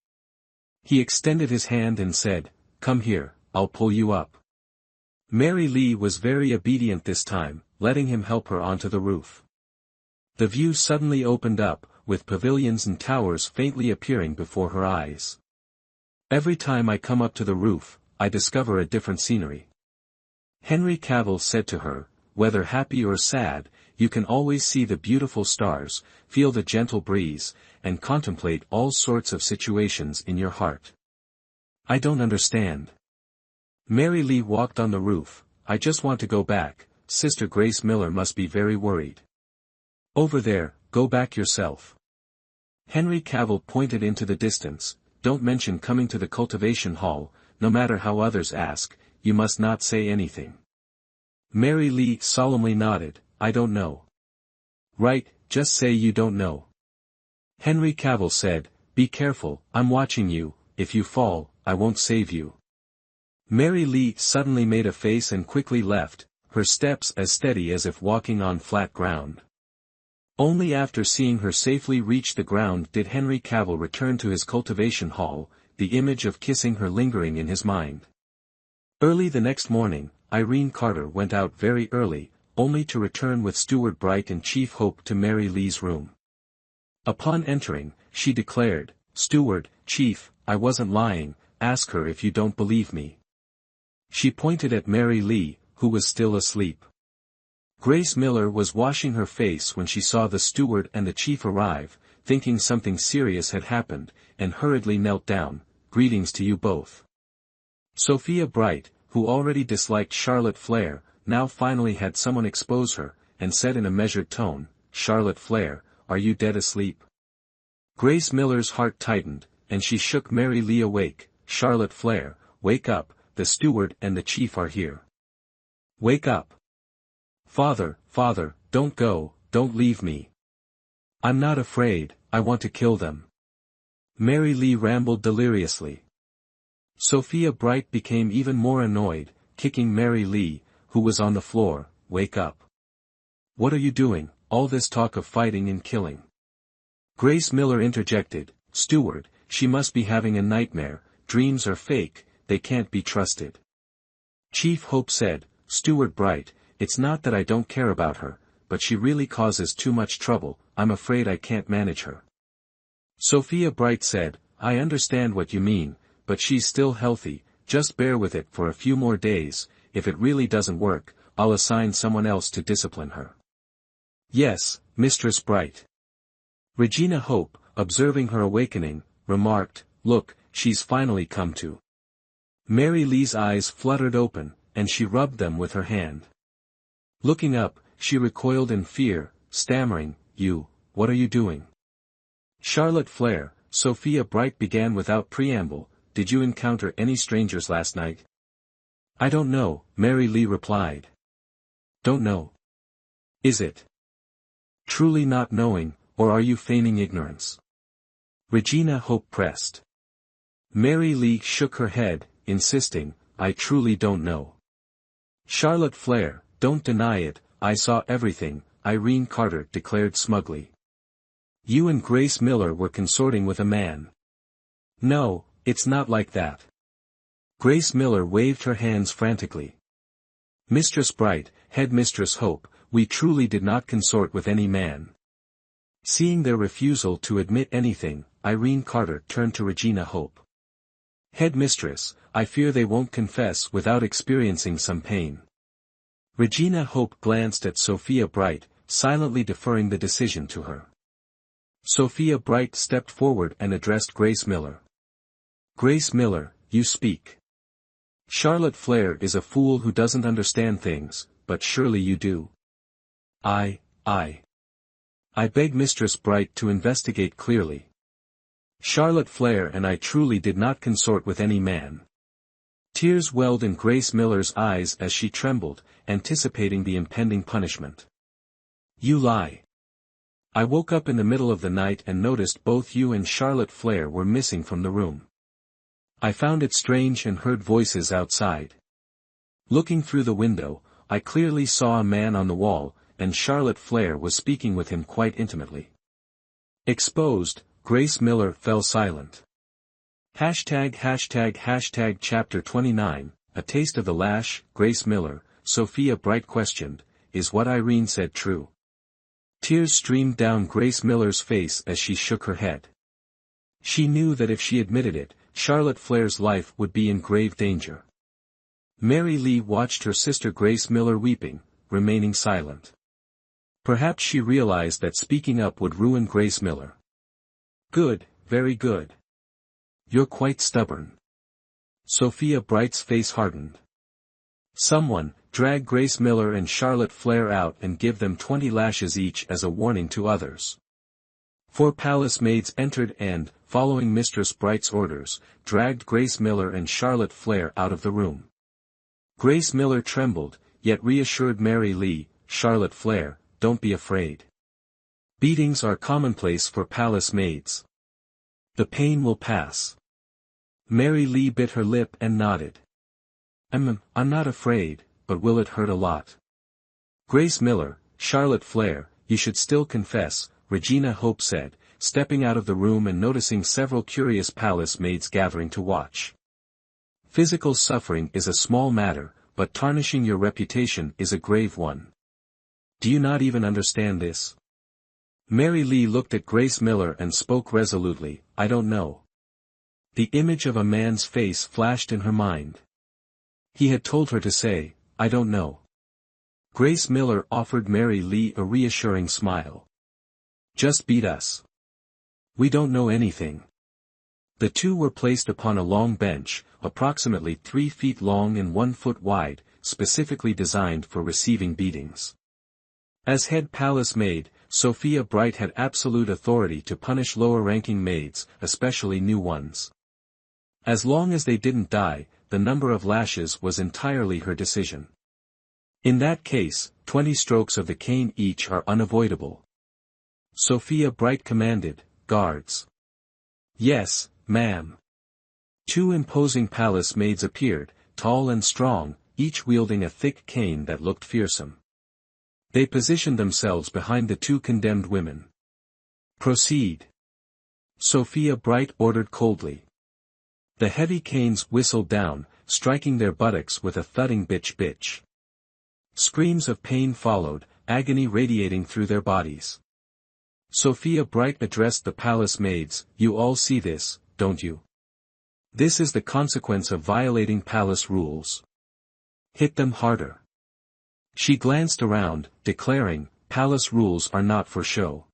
He extended his hand and said, Come here, I'll pull you up. Mary Lee was very obedient this time, letting him help her onto the roof. The view suddenly opened up, with pavilions and towers faintly appearing before her eyes. Every time I come up to the roof, I discover a different scenery. Henry Cavill said to her, whether happy or sad, you can always see the beautiful stars, feel the gentle breeze, and contemplate all sorts of situations in your heart. I don't understand. Mary Lee walked on the roof. I just want to go back. Sister Grace Miller must be very worried. Over there, go back yourself. Henry Cavill pointed into the distance. Don't mention coming to the cultivation hall, no matter how others ask, you must not say anything. Mary Lee solemnly nodded. I don't know. Right, just say you don't know. Henry Cavill said, Be careful, I'm watching you, if you fall, I won't save you. Mary Lee suddenly made a face and quickly left, her steps as steady as if walking on flat ground. Only after seeing her safely reach the ground did Henry Cavill return to his cultivation hall, the image of kissing her lingering in his mind. Early the next morning, Irene Carter went out very early, only to return with Steward Bright and Chief Hope to Mary Lee's room. Upon entering, she declared, Steward, Chief, I wasn't lying, ask her if you don't believe me. She pointed at Mary Lee, who was still asleep. Grace Miller was washing her face when she saw the steward and the chief arrive, thinking something serious had happened, and hurriedly knelt down. Greetings to you both. Sophia Bright, who already disliked Charlotte Flare, now finally had someone expose her, and said in a measured tone, Charlotte Flare, are you dead asleep? Grace Miller's heart tightened, and she shook Mary Lee awake. Charlotte Flare, wake up, the steward and the chief are here. Wake up. Father, don't go, don't leave me. I'm not afraid, I want to kill them. Mary Lee rambled deliriously. Sophia Bright became even more annoyed, kicking Mary Lee, who was on the floor. Wake up. What are you doing, all this talk of fighting and killing? Grace Miller interjected, Steward, she must be having a nightmare, dreams are fake, they can't be trusted. Chief Hope said, Steward Bright, it's not that I don't care about her, but she really causes too much trouble, I'm afraid I can't manage her. Sophia Bright said, I understand what you mean, but she's still healthy, just bear with it for a few more days, if it really doesn't work, I'll assign someone else to discipline her. Yes, Mistress Bright. Regina Hope, observing her awakening, remarked, Look, she's finally come to. Mary Lee's eyes fluttered open, and she rubbed them with her hand. Looking up, she recoiled in fear, stammering, what are you doing? Charlotte Flare, Sophia Bright began without preamble, did you encounter any strangers last night? I don't know, Mary Lee replied. Don't know? Is it truly not knowing, or are you feigning ignorance? Regina Hope pressed. Mary Lee shook her head, insisting, I truly don't know. Charlotte Flare, don't deny it, I saw everything, Irene Carter declared smugly. You and Grace Miller were consorting with a man. No, it's not like that. Grace Miller waved her hands frantically. Mistress Bright, Head Mistress Hope, we truly did not consort with any man. Seeing their refusal to admit anything, Irene Carter turned to Regina Hope. Head Mistress, I fear they won't confess without experiencing some pain. Regina Hope glanced at Sophia Bright, silently deferring the decision to her. Sophia Bright stepped forward and addressed Grace Miller. Grace Miller, you speak. Charlotte Flare is a fool who doesn't understand things, but surely you do. I beg Mistress Bright to investigate clearly. Charlotte Flare and I truly did not consort with any man. Tears welled in Grace Miller's eyes as she trembled, anticipating the impending punishment. You lie. I woke up in the middle of the night and noticed both you and Charlotte Flare were missing from the room. I found it strange and heard voices outside. Looking through the window, I clearly saw a man on the wall, and Charlotte Flare was speaking with him quite intimately. Exposed, Grace Miller fell silent. Hashtag Chapter 29, A Taste of the Lash. Grace Miller, Sophia Bright questioned, is what Irene said true? Tears streamed down Grace Miller's face as she shook her head. She knew that if she admitted it, Charlotte Flare's life would be in grave danger. Mary Lee watched her sister Grace Miller weeping, remaining silent. Perhaps she realized that speaking up would ruin Grace Miller. Good, very good. You're quite stubborn. Sophia Bright's face hardened. Someone, drag Grace Miller and Charlotte Flare out and give them 20 lashes each as a warning to others. 4 palace maids entered and, following Mistress Bright's orders, dragged Grace Miller and Charlotte Flare out of the room. Grace Miller trembled, yet reassured Mary Lee, Charlotte Flare, don't be afraid. Beatings are commonplace for palace maids. The pain will pass. Mary Lee bit her lip and nodded. I'm not afraid, but will it hurt a lot? Grace Miller, Charlotte Flare, you should still confess, Regina Hope said, stepping out of the room and noticing several curious palace maids gathering to watch. Physical suffering is a small matter, but tarnishing your reputation is a grave one. Do you not even understand this? Mary Lee looked at Grace Miller and spoke resolutely, I don't know. The image of a man's face flashed in her mind. He had told her to say, I don't know. Grace Miller offered Mary Lee a reassuring smile. Just beat us. We don't know anything. The two were placed upon a long bench, approximately 3 feet long and 1 foot wide, specifically designed for receiving beatings. As head palace maid, Sophia Bright had absolute authority to punish lower-ranking maids, especially new ones. As long as they didn't die, the number of lashes was entirely her decision. In that case, 20 strokes of the cane each are unavoidable. Sophia Bright commanded, "Guards." "Yes, ma'am." 2 imposing palace maids appeared, tall and strong, each wielding a thick cane that looked fearsome. They positioned themselves behind the 2 condemned women. "Proceed," Sophia Bright ordered coldly. The heavy canes whistled down, striking their buttocks with a thudding bitch. Screams of pain followed, agony radiating through their bodies. Sophia Bright addressed the palace maids, "You all see this, don't you? This is the consequence of violating palace rules. Hit them harder." She glanced around, declaring, "Palace rules are not for show.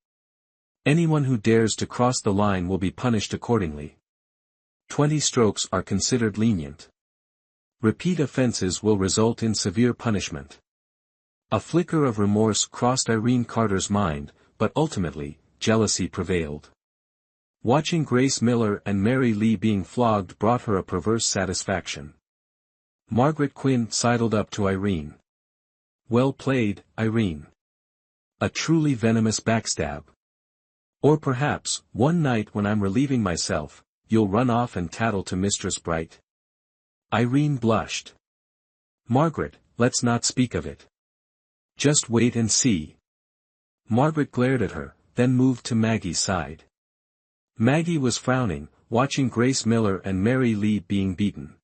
Anyone who dares to cross the line will be punished accordingly. 20 strokes are considered lenient. Repeat offenses will result in severe punishment." A flicker of remorse crossed Irene Carter's mind, but ultimately, jealousy prevailed. Watching Grace Miller and Mary Lee being flogged brought her a perverse satisfaction. Margaret Quinn sidled up to Irene. "Well played, Irene. A truly venomous backstab. Or perhaps, one night when I'm relieving myself, you'll run off and tattle to Mistress Bright." Irene blushed. "Margaret, let's not speak of it. Just wait and see." Margaret glared at her, then moved to Maggie's side. Maggie was frowning, watching Grace Miller and Mary Lee being beaten.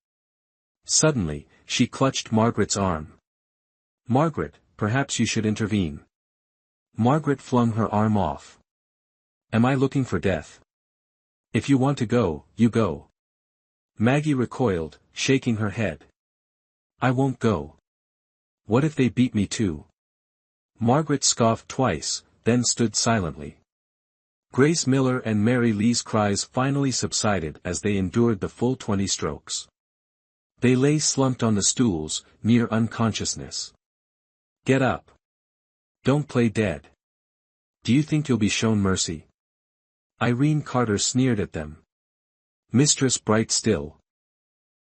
Suddenly, she clutched Margaret's arm. "Margaret, perhaps you should intervene." Margaret flung her arm off. "Am I looking for death? If you want to go, you go." Maggie recoiled, shaking her head. "I won't go. What if they beat me too?" Margaret scoffed twice, then stood silently. Grace Miller and Mary Lee's cries finally subsided as they endured the full 20 strokes. They lay slumped on the stools, near unconsciousness. "Get up. Don't play dead. Do you think you'll be shown mercy?" Irene Carter sneered at them. Mistress Bright still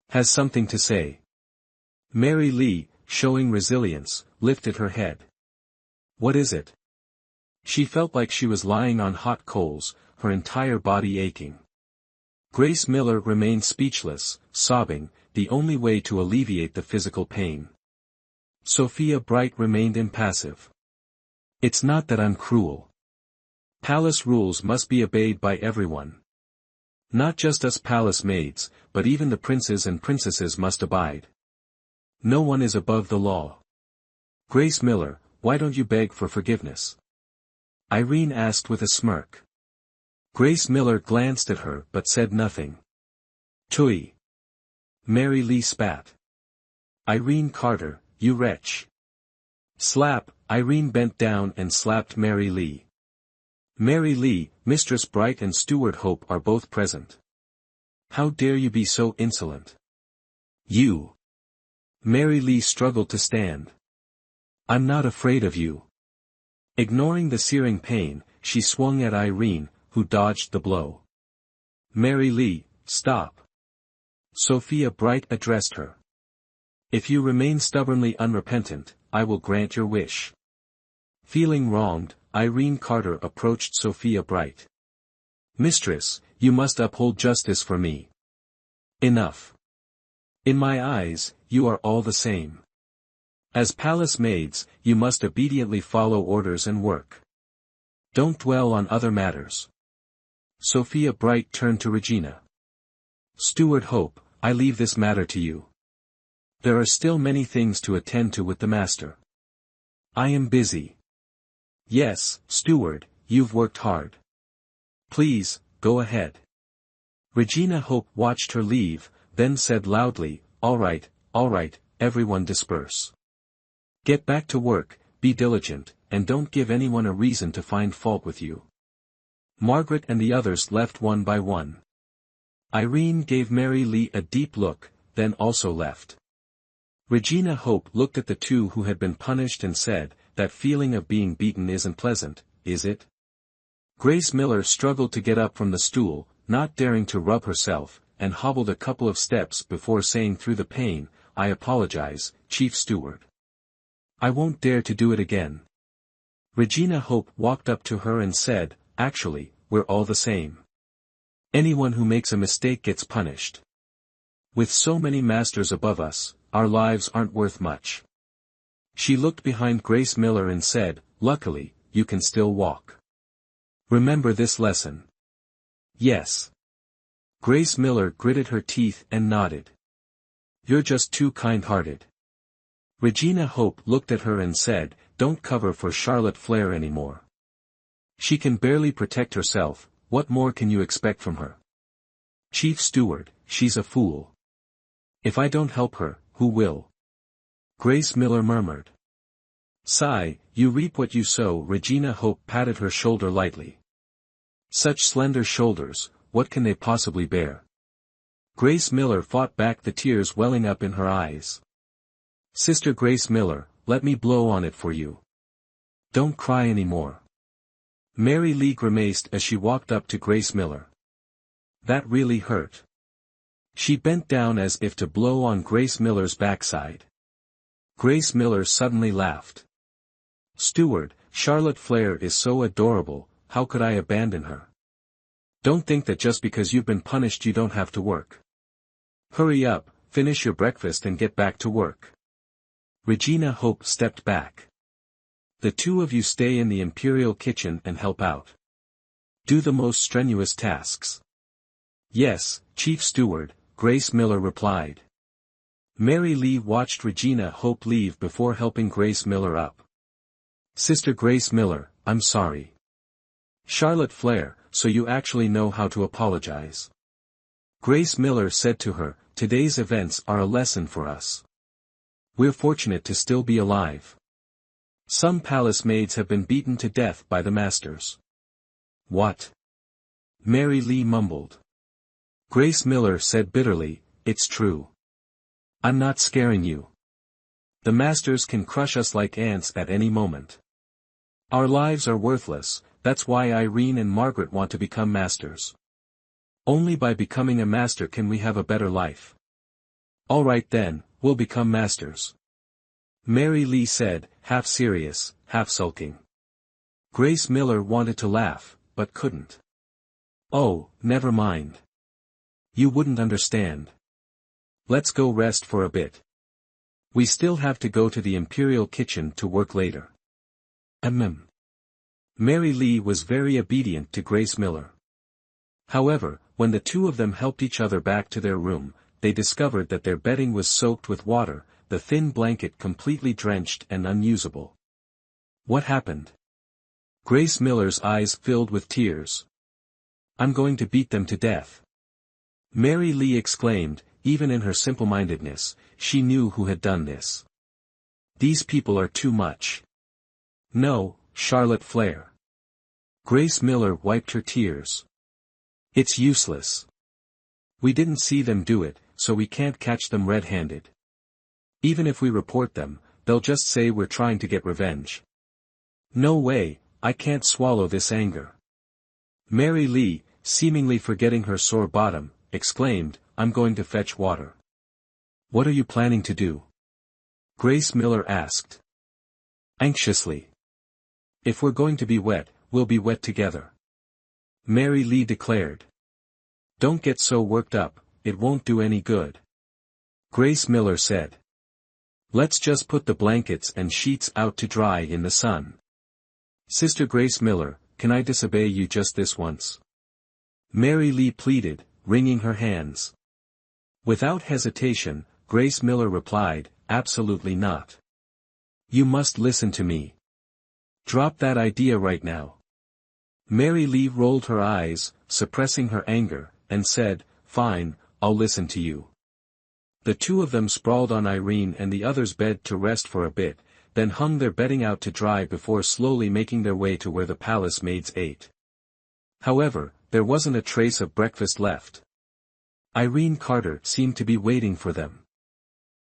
has something to say. Mary Lee, showing resilience, lifted her head. "What is it?" She felt like she was lying on hot coals, her entire body aching. Grace Miller remained speechless, sobbing, the only way to alleviate the physical pain. Sophia Bright remained impassive. "It's not that I'm cruel. Palace rules must be obeyed by everyone. Not just us palace maids, but even the princes and princesses must abide. No one is above the law." "Grace Miller, why don't you beg for forgiveness?" Irene asked with a smirk. Grace Miller glanced at her but said nothing. "Tui." Mary Lee spat. "Irene Carter, you wretch." Slap, Irene bent down and slapped Mary Lee. "Mary Lee, Mistress Bright and Steward Hope are both present. How dare you be so insolent? You." Mary Lee struggled to stand. "I'm not afraid of you." Ignoring the searing pain, she swung at Irene, who dodged the blow. "Mary Lee, stop." Sophia Bright addressed her. "If you remain stubbornly unrepentant, I will grant your wish." Feeling wronged, Irene Carter approached Sophia Bright. "Mistress, you must uphold justice for me." "Enough. In my eyes, you are all the same. As palace maids, you must obediently follow orders and work. Don't dwell on other matters." Sophia Bright turned to Regina. "Steward Hope, I leave this matter to you. There are still many things to attend to with the master." "I am busy." "Yes, steward, you've worked hard. Please, go ahead." Regina Hope watched her leave, then said loudly, all right, everyone disperse. Get back to work, be diligent, and don't give anyone a reason to find fault with you." Margaret and the others left one by one. Irene gave Mary Lee a deep look, then also left. Regina Hope looked at the two who had been punished and said, "That feeling of being beaten isn't pleasant, is it?" Grace Miller struggled to get up from the stool, not daring to rub herself, and hobbled a couple of steps before saying through the pain, "I apologize, Chief Steward. I won't dare to do it again." Regina Hope walked up to her and said, "Actually, we're all the same. Anyone who makes a mistake gets punished. With so many masters above us, our lives aren't worth much." She looked behind Grace Miller and said, "Luckily, you can still walk. Remember this lesson." "Yes." Grace Miller gritted her teeth and nodded. "You're just too kind-hearted." Regina Hope looked at her and said, "Don't cover for Charlotte Flair anymore. She can barely protect herself, what more can you expect from her? Chief Steward, she's a fool. If I don't help her, who will?" Grace Miller murmured. "Sigh, you reap what you sow." Regina Hope patted her shoulder lightly. "Such slender shoulders, what can they possibly bear?" Grace Miller fought back the tears welling up in her eyes. "Sister Grace Miller, let me blow on it for you. Don't cry anymore." Mary Lee grimaced as she walked up to Grace Miller. That really hurt. She bent down as if to blow on Grace Miller's backside. Grace Miller suddenly laughed. "Steward, Charlotte Flair is so adorable, how could I abandon her? Don't think that just because you've been punished you don't have to work. Hurry up, finish your breakfast and get back to work." Regina Hope stepped back. "The two of you stay in the imperial kitchen and help out. Do the most strenuous tasks." "Yes, Chief Steward," Grace Miller replied. Mary Lee watched Regina Hope leave before helping Grace Miller up. "Sister Grace Miller, I'm sorry." "Charlotte Flair, so you actually know how to apologize." Grace Miller said to her, "Today's events are a lesson for us. We're fortunate to still be alive. Some palace maids have been beaten to death by the masters." "What?" Mary Lee mumbled. Grace Miller said bitterly, "It's true. I'm not scaring you. The masters can crush us like ants at any moment. Our lives are worthless, that's why Irene and Margaret want to become masters. Only by becoming a master can we have a better life. All right then, we'll become masters." Mary Lee said, half serious, half sulking. Grace Miller wanted to laugh, but couldn't. "Oh, never mind. You wouldn't understand. Let's go rest for a bit. We still have to go to the imperial kitchen to work later." Mary Lee was very obedient to Grace Miller. However, when the two of them helped each other back to their room, they discovered that their bedding was soaked with water, the thin blanket completely drenched and unusable. "What happened?" Grace Miller's eyes filled with tears. "I'm going to beat them to death." Mary Lee exclaimed, even in her simple-mindedness, she knew who had done this. "These people are too much." "No, Charlotte Flair." Grace Miller wiped her tears. "It's useless. We didn't see them do it, so we can't catch them red-handed. Even if we report them, they'll just say we're trying to get revenge. No way, I can't swallow this anger." Mary Lee, seemingly forgetting her sore bottom, exclaimed, "I'm going to fetch water." "What are you planning to do?" Grace Miller asked anxiously. "If we're going to be wet, we'll be wet together," Mary Lee declared. "Don't get so worked up, it won't do any good," Grace Miller said. "Let's just put the blankets and sheets out to dry in the sun. Sister Grace Miller, can I disobey you just this once?" Mary Lee pleaded, wringing her hands. Without hesitation, Grace Miller replied, "Absolutely not. You must listen to me. Drop that idea right now." Mary Lee rolled her eyes, suppressing her anger, and said, "Fine, I'll listen to you." The two of them sprawled on Irene and the other's bed to rest for a bit, then hung their bedding out to dry before slowly making their way to where the palace maids ate. However, there wasn't a trace of breakfast left. Irene Carter seemed to be waiting for them.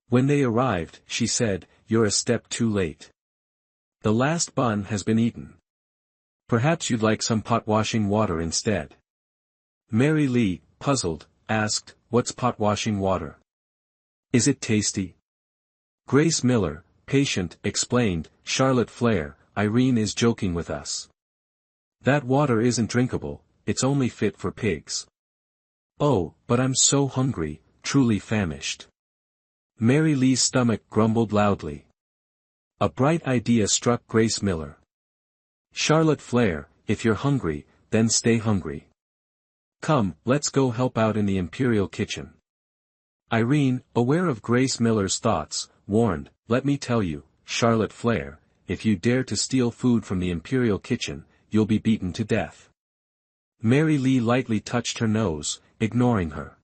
When they arrived, she said, "You're a step too late. The last bun has been eaten. Perhaps you'd like some pot-washing water instead." Mary Lee, puzzled, asked, "What's pot-washing water? Is it tasty?" Grace Miller, patient, explained, "Charlotte Flair, Irene is joking with us. That water isn't drinkable, it's only fit for pigs." "Oh, but I'm so hungry, truly famished." Mary Lee's stomach grumbled loudly. A bright idea struck Grace Miller. "Charlotte Flair, if you're hungry, then stay hungry. Come, let's go help out in the Imperial kitchen." Irene, aware of Grace Miller's thoughts, warned, "Let me tell you, Charlotte Flair, if you dare to steal food from the Imperial kitchen, you'll be beaten to death." Mary Lee lightly touched her nose, ignoring her.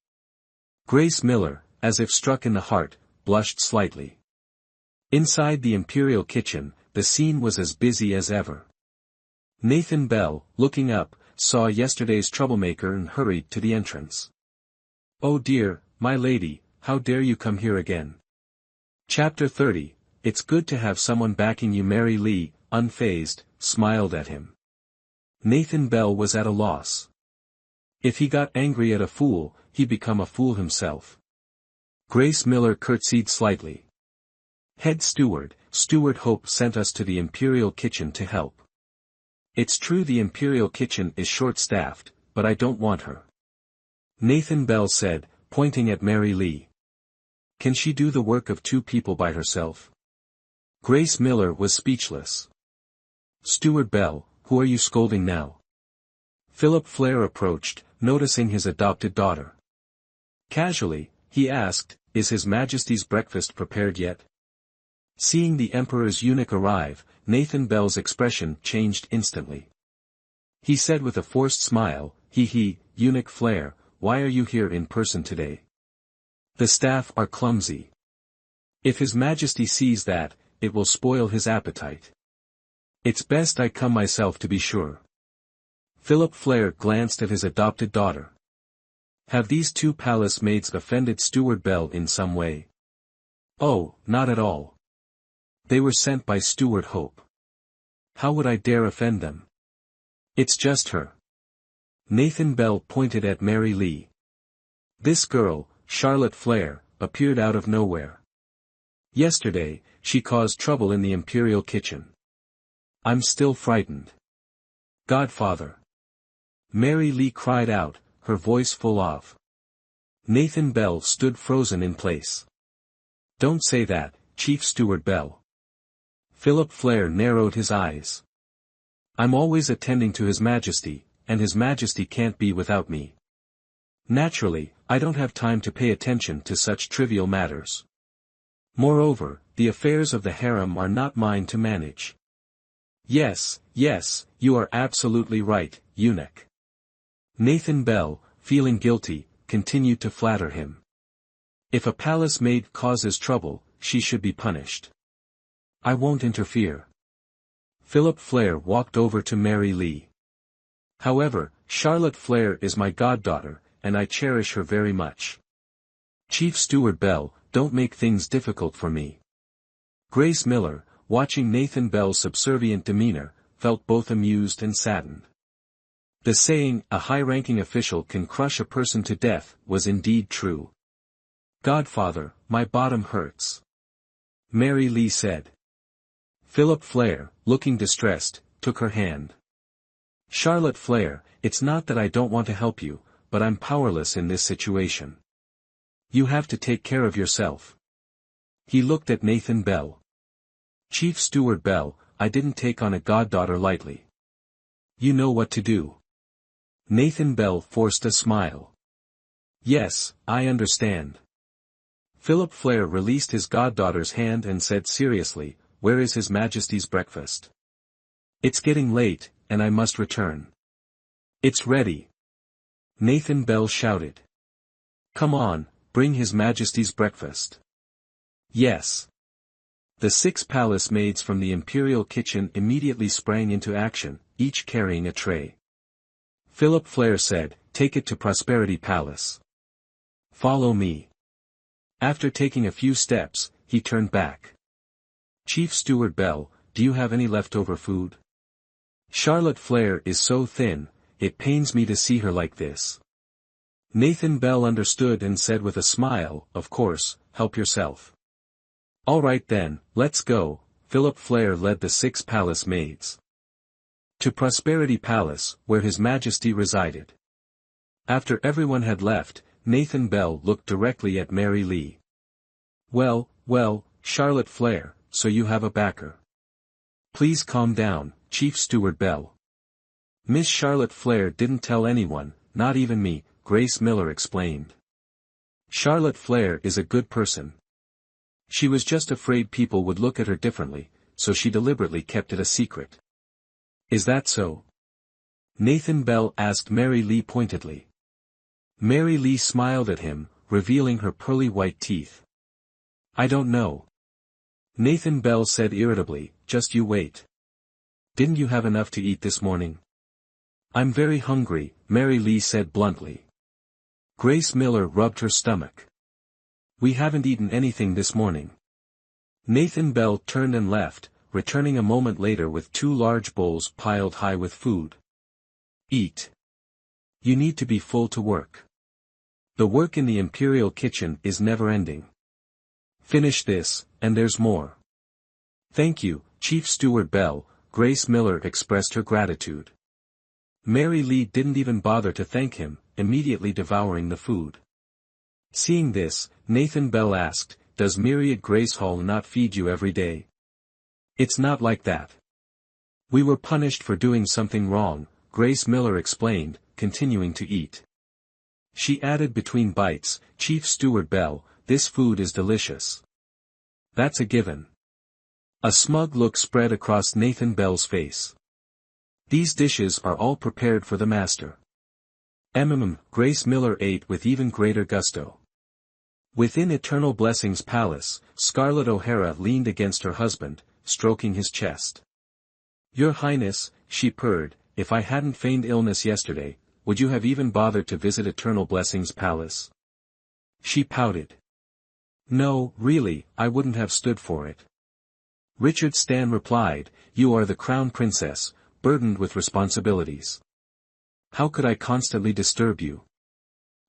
Grace Miller, as if struck in the heart, blushed slightly. Inside the Imperial kitchen, the scene was as busy as ever. Nathan Bell, looking up, saw yesterday's troublemaker and hurried to the entrance. "Oh dear, my lady, how dare you come here again?" Chapter 30, It's good to have someone backing you. Mary Lee, unfazed, smiled at him. Nathan Bell was at a loss. If he got angry at a fool, he'd become a fool himself. Grace Miller curtsied slightly. "Head steward, Steward Hope sent us to the Imperial kitchen to help. It's true the Imperial kitchen is short-staffed, but I don't want her," Nathan Bell said, pointing at Mary Lee. "Can she do the work of 2 people by herself?" Grace Miller was speechless. "Steward Bell, who are you scolding now?" Philip Flair approached, noticing his adopted daughter. Casually, he asked, "Is His Majesty's breakfast prepared yet?" Seeing the Emperor's eunuch arrive, Nathan Bell's expression changed instantly. He said with a forced smile, "He, Eunuch Flair, why are you here in person today? The staff are clumsy. If His Majesty sees that, it will spoil his appetite. It's best I come myself to be sure." Philip Flair glanced at his adopted daughter. Have these 2 palace maids offended Steward Bell in some way? "Oh, not at all. They were sent by Steward Hope. How would I dare offend them? It's just her." Nathan Bell pointed at Mary Lee. "This girl, Charlotte Flair, appeared out of nowhere. Yesterday, she caused trouble in the Imperial kitchen. I'm still frightened. Godfather." Mary Lee cried out, her voice full of. Nathan Bell stood frozen in place. "Don't say that, Chief Steward Bell." Philip Flair narrowed his eyes. "I'm always attending to His Majesty, and His Majesty can't be without me. Naturally, I don't have time to pay attention to such trivial matters. Moreover, the affairs of the harem are not mine to manage." Yes, you are absolutely right, eunuch." Nathan Bell, feeling guilty, continued to flatter him. "If a palace maid causes trouble, she should be punished. I won't interfere." Philip Flair walked over to Mary Lee. "However, Charlotte Flair is my goddaughter, and I cherish her very much. Chief Steward Bell, don't make things difficult for me." Grace Miller, watching Nathan Bell's subservient demeanor, felt both amused and saddened. The saying, "a high-ranking official can crush a person to death," was indeed true. "Godfather, my bottom hurts," Mary Lee said. Philip Flair, looking distressed, took her hand. "Charlotte Flair, it's not that I don't want to help you, but I'm powerless in this situation. You have to take care of yourself." He looked at Nathan Bell. "Chief Steward Bell, I didn't take on a goddaughter lightly. You know what to do." Nathan Bell forced a smile. "Yes, I understand." Philip Flair released his goddaughter's hand and said seriously, "Where is His Majesty's breakfast? It's getting late, and I must return." "It's ready," Nathan Bell shouted. "Come on, bring His Majesty's breakfast." "Yes." The 6 palace maids from the Imperial kitchen immediately sprang into action, each carrying a tray. Philip Flair said, take it to Prosperity Palace. Follow me. After taking a few steps, he turned back. Chief Steward Bell, do you have any leftover food? Charlotte Flair is so thin, it pains me to see her like this. Nathan Bell understood and said with a smile, of course, help yourself. All right then, let's go. Philip Flair led the 6 palace maids to Prosperity Palace, where His Majesty resided. After everyone had left, Nathan Bell looked directly at Mary Lee. Well, Charlotte Flair, so you have a backer. Please calm down, Chief Steward Bell. Miss Charlotte Flair didn't tell anyone, not even me, Grace Miller explained. Charlotte Flair is a good person. She was just afraid people would look at her differently, so she deliberately kept it a secret. Is that so? Nathan Bell asked Mary Lee pointedly. Mary Lee smiled at him, revealing her pearly white teeth. I don't know. Nathan Bell said irritably, just you wait. Didn't you have enough to eat this morning? I'm very hungry, Mary Lee said bluntly. Grace Miller rubbed her stomach. We haven't eaten anything this morning. Nathan Bell turned and left, returning a moment later with 2 large bowls piled high with food. Eat. You need to be full to work. The work in the imperial kitchen is never-ending. Finish this, and there's more. Thank you, Chief Steward Bell, Grace Miller expressed her gratitude. Mary Lee didn't even bother to thank him, immediately devouring the food. Seeing this, Nathan Bell asked, does Myriad Grace Hall not feed you every day? It's not like that. We were punished for doing something wrong, Grace Miller explained, continuing to eat. She added between bites, Chief Steward Bell, this food is delicious. That's a given. A smug look spread across Nathan Bell's face. These dishes are all prepared for the master. Grace Miller ate with even greater gusto. Within Eternal Blessing's palace, Scarlett O'Hara leaned against her husband, stroking his chest. Your Highness, she purred, if I hadn't feigned illness yesterday, would you have even bothered to visit Eternal Blessing's palace? She pouted. No, really, I wouldn't have stood for it. Richard Stan replied, you are the crown princess, burdened with responsibilities. How could I constantly disturb you?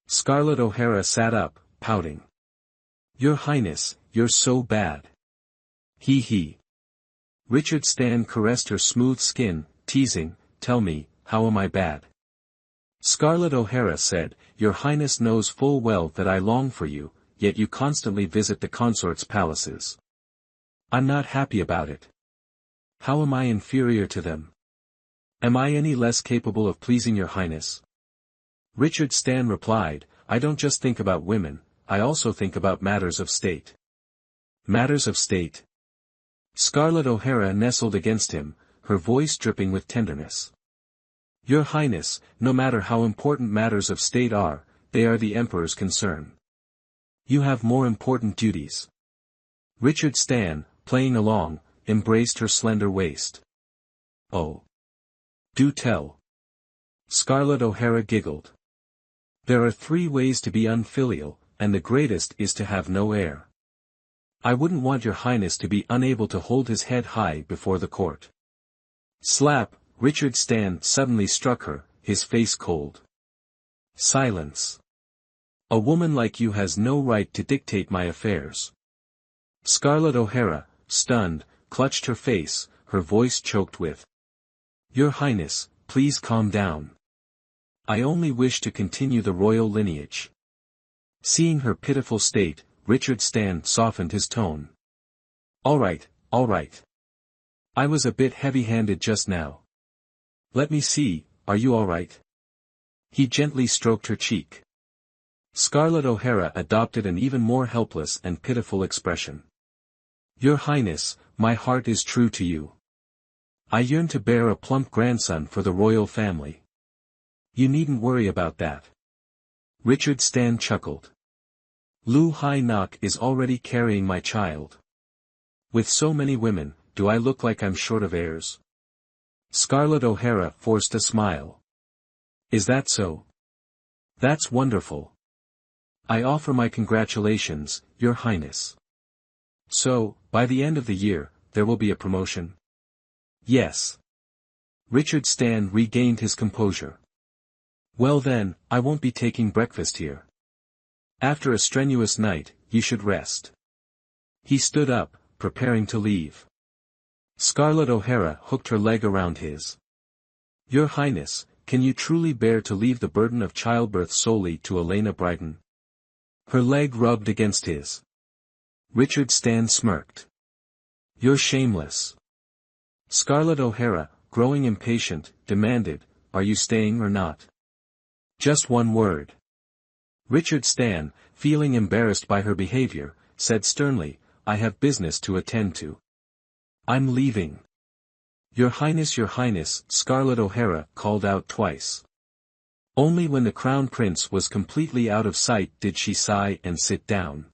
Scarlett O'Hara sat up, pouting. Your Highness, you're so bad. He. Richard Stan caressed her smooth skin, teasing, tell me, how am I bad? Scarlett O'Hara said, Your Highness knows full well that I long for you, yet you constantly visit the consorts' palaces. I'm not happy about it. How am I inferior to them? Am I any less capable of pleasing your Highness? Richard Stan replied, I don't just think about women, I also think about matters of state. Matters of state? Scarlett O'Hara nestled against him, her voice dripping with tenderness. Your Highness, no matter how important matters of state are, they are the Emperor's concern. You have more important duties. Richard Stan, playing along, embraced her slender waist. Oh. Do tell. Scarlett O'Hara giggled. There are 3 ways to be unfilial, and the greatest is to have no heir. I wouldn't want your Highness to be unable to hold his head high before the court. Slap, Richard Stan suddenly struck her, his face cold. Silence. A woman like you has no right to dictate my affairs. Scarlett O'Hara, stunned, clutched her face, her voice choked with. Your Highness, please calm down. I only wish to continue the royal lineage. Seeing her pitiful state, Richard Stan softened his tone. All right. I was a bit heavy-handed just now. Let me see, are you all right? He gently stroked her cheek. Scarlett O'Hara adopted an even more helpless and pitiful expression. Your Highness, my heart is true to you. I yearn to bear a plump grandson for the royal family. You needn't worry about that. Richard Stan chuckled. Lu Hai Nok is already carrying my child. With so many women, do I look like I'm short of heirs? Scarlett O'Hara forced a smile. Is that so? That's wonderful. I offer my congratulations, Your Highness. So, by the end of the year, there will be a promotion? Yes. Richard Stan regained his composure. Well then, I won't be taking breakfast here. After a strenuous night, you should rest. He stood up, preparing to leave. Scarlett O'Hara hooked her leg around his. Your Highness, can you truly bear to leave the burden of childbirth solely to Elena Brighton? Her leg rubbed against his. Richard Stan smirked. You're shameless. Scarlett O'Hara, growing impatient, demanded, are you staying or not? Just one word. Richard Stan, feeling embarrassed by her behavior, said sternly, I have business to attend to. I'm leaving. Your Highness, Scarlett O'Hara called out twice. Only when the Crown Prince was completely out of sight did she sigh and sit down.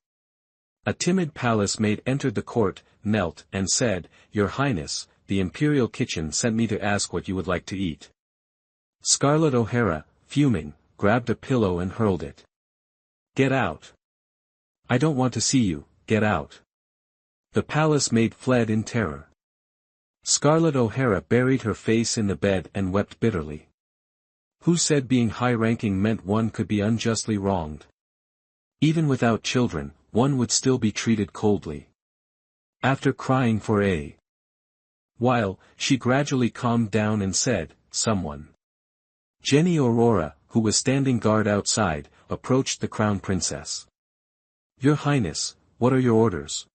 A timid palace maid entered the court, knelt, and said, Your Highness, the Imperial Kitchen sent me to ask what you would like to eat. Scarlett O'Hara, fuming, grabbed a pillow and hurled it. Get out. I don't want to see you, get out. The palace maid fled in terror. Scarlett O'Hara buried her face in the bed and wept bitterly. Who said being high-ranking meant one could be unjustly wronged? Even without children, one would still be treated coldly. After crying for a while, she gradually calmed down and said, someone. Jenny Aurora, who was standing guard outside, approached the Crown Princess. Your Highness, what are your orders?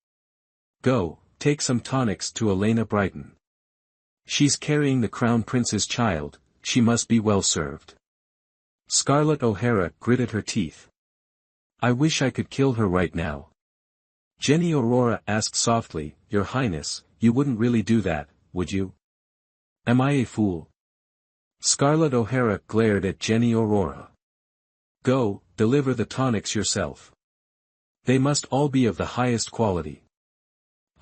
Go, take some tonics to Elena Brighton. She's carrying the Crown Prince's child, she must be well served. Scarlett O'Hara gritted her teeth. I wish I could kill her right now. Jenny Aurora asked softly, Your Highness, you wouldn't really do that, would you? Am I a fool? Scarlett O'Hara glared at Jenny Aurora. Go, deliver the tonics yourself. They must all be of the highest quality.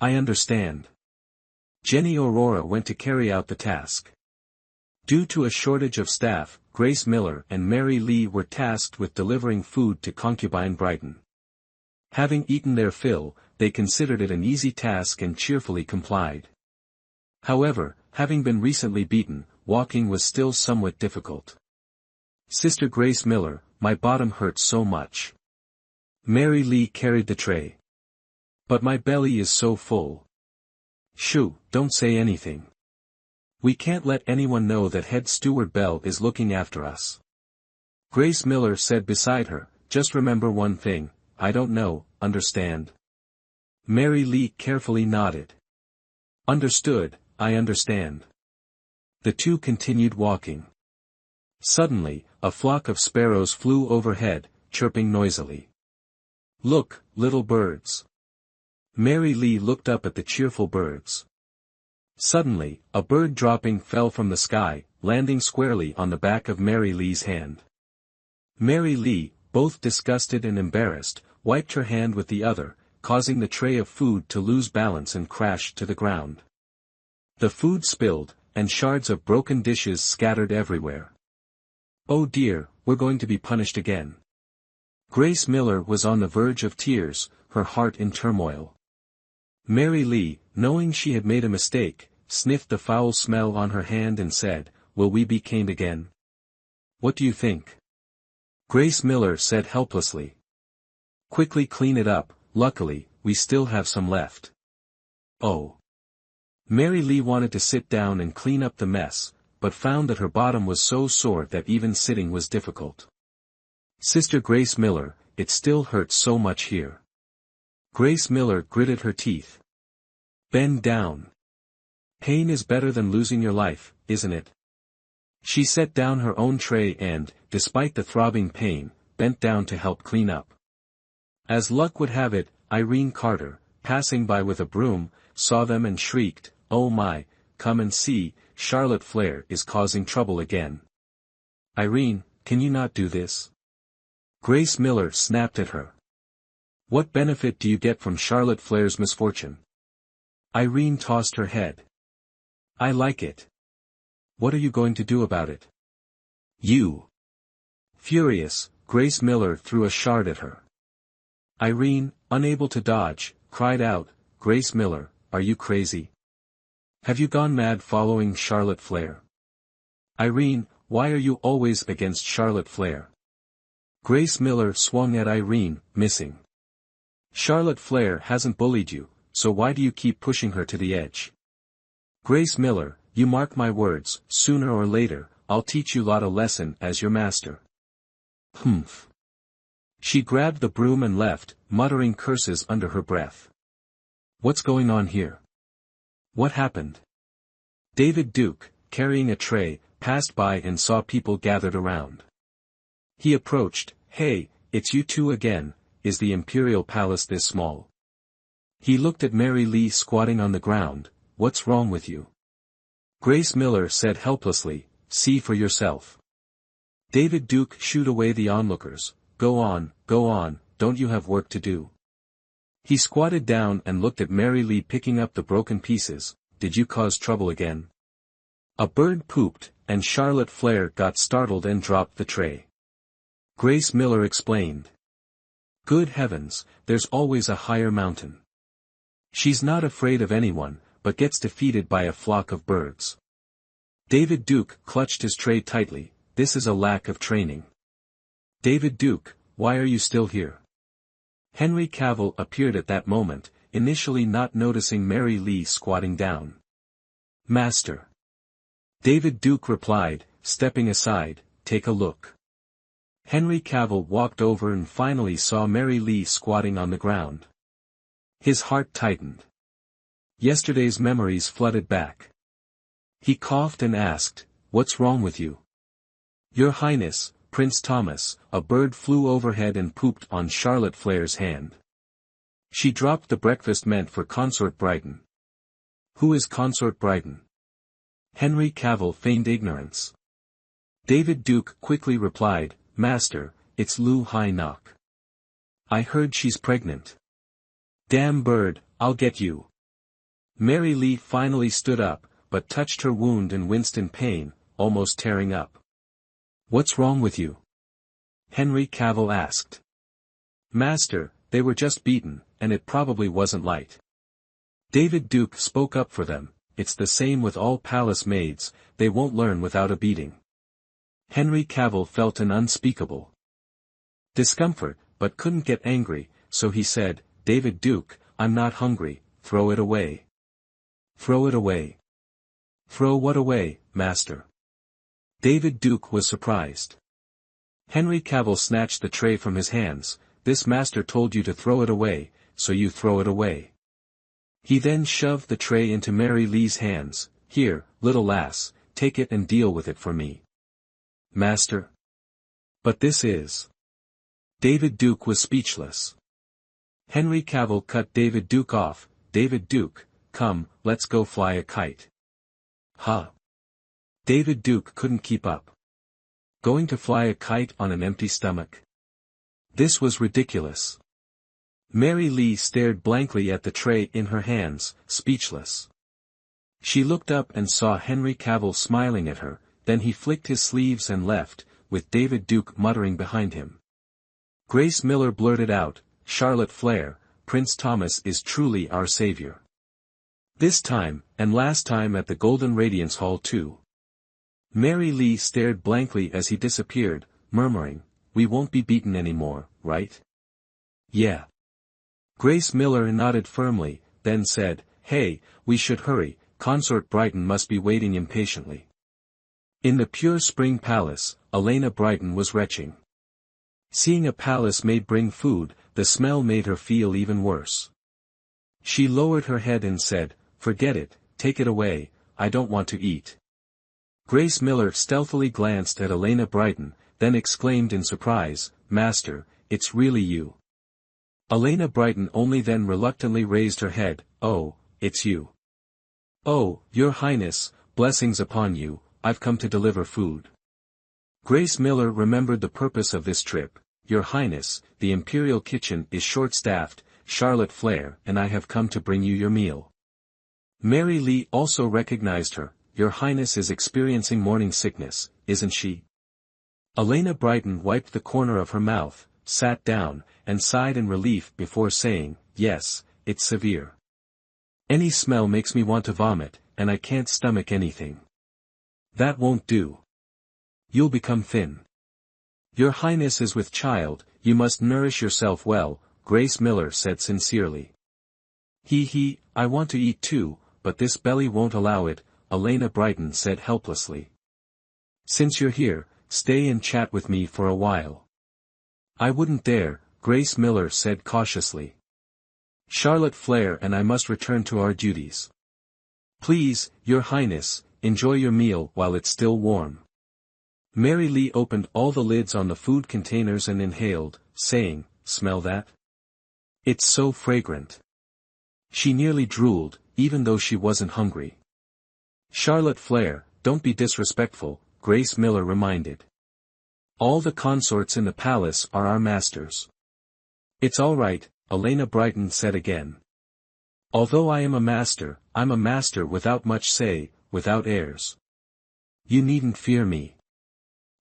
I understand. Jenny Aurora went to carry out the task. Due to a shortage of staff, Grace Miller and Mary Lee were tasked with delivering food to concubine Brighton. Having eaten their fill, they considered it an easy task and cheerfully complied. However, having been recently beaten, walking was still somewhat difficult. Sister Grace Miller, my bottom hurts so much. Mary Lee carried the tray. But my belly is so full. Shoo, don't say anything. We can't let anyone know that Head Steward Bell is looking after us. Grace Miller said beside her, just remember one thing, I don't know, understand? Mary Lee carefully nodded. Understood, I understand. The two continued walking. Suddenly, a flock of sparrows flew overhead, chirping noisily. Look, little birds. Mary Lee looked up at the cheerful birds. Suddenly, a bird dropping fell from the sky, landing squarely on the back of Mary Lee's hand. Mary Lee, both disgusted and embarrassed, wiped her hand with the other, causing the tray of food to lose balance and crash to the ground. The food spilled, and shards of broken dishes scattered everywhere. Oh dear, we're going to be punished again. Grace Miller was on the verge of tears, her heart in turmoil. Mary Lee, knowing she had made a mistake, sniffed the foul smell on her hand and said, Will we be caned again? What do you think? Grace Miller said helplessly. Quickly clean it up, luckily, we still have some left. Oh. Mary Lee wanted to sit down and clean up the mess, but found that her bottom was so sore that even sitting was difficult. Sister Grace Miller, it still hurts so much here. Grace Miller gritted her teeth. Bend down. Pain is better than losing your life, isn't it? She set down her own tray and, despite the throbbing pain, bent down to help clean up. As luck would have it, Irene Carter, passing by with a broom, saw them and shrieked, Oh my, come and see, Charlotte Flair is causing trouble again. Irene, can you not do this? Grace Miller snapped at her. What benefit do you get from Charlotte Flair's misfortune? Irene tossed her head. I like it. What are you going to do about it? You. Furious, Grace Miller threw a shard at her. Irene, unable to dodge, cried out, "Grace Miller, are you crazy? Have you gone mad following Charlotte Flair? Irene, why are you always against Charlotte Flair?" Grace Miller swung at Irene, missing. "Charlotte Flair hasn't bullied you, so why do you keep pushing her to the edge? Grace Miller, you mark my words, sooner or later, I'll teach you lot a lesson as your master." Humph. She grabbed the broom and left, muttering curses under her breath. What's going on here? What happened? David Duke, carrying a tray, passed by and saw people gathered around. He approached. "Hey, it's you two again, is the Imperial Palace this small?" He looked at Mary Lee squatting on the ground. "What's wrong with you?" Grace Miller said helplessly, "See for yourself." David Duke shooed away the onlookers. Go on, don't you have work to do?" He squatted down and looked at Mary Lee picking up the broken pieces. "Did you cause trouble again?" A bird pooped, and Charlotte Flair got startled and dropped the tray. Grace Miller explained. "Good heavens, there's always a higher mountain. She's not afraid of anyone, but gets defeated by a flock of birds." David Duke clutched his tray tightly. "This is a lack of training." "David Duke, why are you still here?" Henry Cavill appeared at that moment, initially not noticing Mary Lee squatting down. "Master." David Duke replied, stepping aside, "Take a look." Henry Cavill walked over and finally saw Mary Lee squatting on the ground. His heart tightened. Yesterday's memories flooded back. He coughed and asked, "What's wrong with you?" "Your Highness, Prince Thomas," a bird flew overhead and pooped on Charlotte Flair's hand. She dropped the breakfast meant for Consort Brighton. "Who is Consort Brighton?" Henry Cavill feigned ignorance. David Duke quickly replied, "Master, it's Lu Hai Nok. I heard she's pregnant." "Damn bird, I'll get you." Mary Lee finally stood up, but touched her wound and winced in pain, almost tearing up. "What's wrong with you?" Henry Cavill asked. "Master, they were just beaten, and it probably wasn't light." David Duke spoke up for them. "It's the same with all palace maids, they won't learn without a beating." Henry Cavill felt an unspeakable discomfort, but couldn't get angry, so he said, "David Duke, I'm not hungry, throw it away." "Throw it away? Throw what away, master?" David Duke was surprised. Henry Cavill snatched the tray from his hands. "This master told you to throw it away, so you throw it away." He then shoved the tray into Mary Lee's hands. "Here, little lass, take it and deal with it for me." "Master? But this is—" David Duke was speechless. Henry Cavill cut David Duke off. "David Duke, come, let's go fly a kite." "Huh?" David Duke couldn't keep up. Going to fly a kite on an empty stomach? This was ridiculous. Mary Lee stared blankly at the tray in her hands, speechless. She looked up and saw Henry Cavill smiling at her, then he flicked his sleeves and left, with David Duke muttering behind him. Grace Miller blurted out, "Charlotte Flair, Prince Thomas is truly our savior. This time, and last time at the Golden Radiance Hall too." Mary Lee stared blankly as he disappeared, murmuring, "We won't be beaten anymore, right?" "Yeah." Grace Miller nodded firmly, then said, "Hey, we should hurry, Consort Brighton must be waiting impatiently." In the Pure Spring Palace, Elena Brighton was retching. Seeing a palace maid bring food, the smell made her feel even worse. She lowered her head and said, "Forget it, take it away, I don't want to eat." Grace Miller stealthily glanced at Elena Brighton, then exclaimed in surprise, "Master, it's really you." Elena Brighton only then reluctantly raised her head. "Oh, it's you." "Oh, your Highness, blessings upon you, I've come to deliver food." Grace Miller remembered the purpose of this trip. "Your Highness, the Imperial kitchen is short-staffed, Charlotte Flair and I have come to bring you your meal." Mary Lee also recognized her. "Your Highness is experiencing morning sickness, isn't she?" Elena Brighton wiped the corner of her mouth, sat down, and sighed in relief before saying, yes, it's severe. Any smell makes me want to vomit, and I can't stomach anything. That won't do. You'll become thin. Your Highness is with child, you must nourish yourself well, Grace Miller said sincerely. I want to eat too, but this belly won't allow it, Elena Brighton said helplessly. Since you're here, stay and chat with me for a while. I wouldn't dare, Grace Miller said cautiously. Charlotte Flair and I must return to our duties. Please, Your Highness, enjoy your meal while it's still warm. Mary Lee opened all the lids on the food containers and inhaled, saying, smell that? It's so fragrant. She nearly drooled, even though she wasn't hungry. Charlotte Flair, don't be disrespectful, Grace Miller reminded. All the consorts in the palace are our masters. It's all right, Elena Brighton said again. Although I am a master, I'm a master without much say, without airs. You needn't fear me.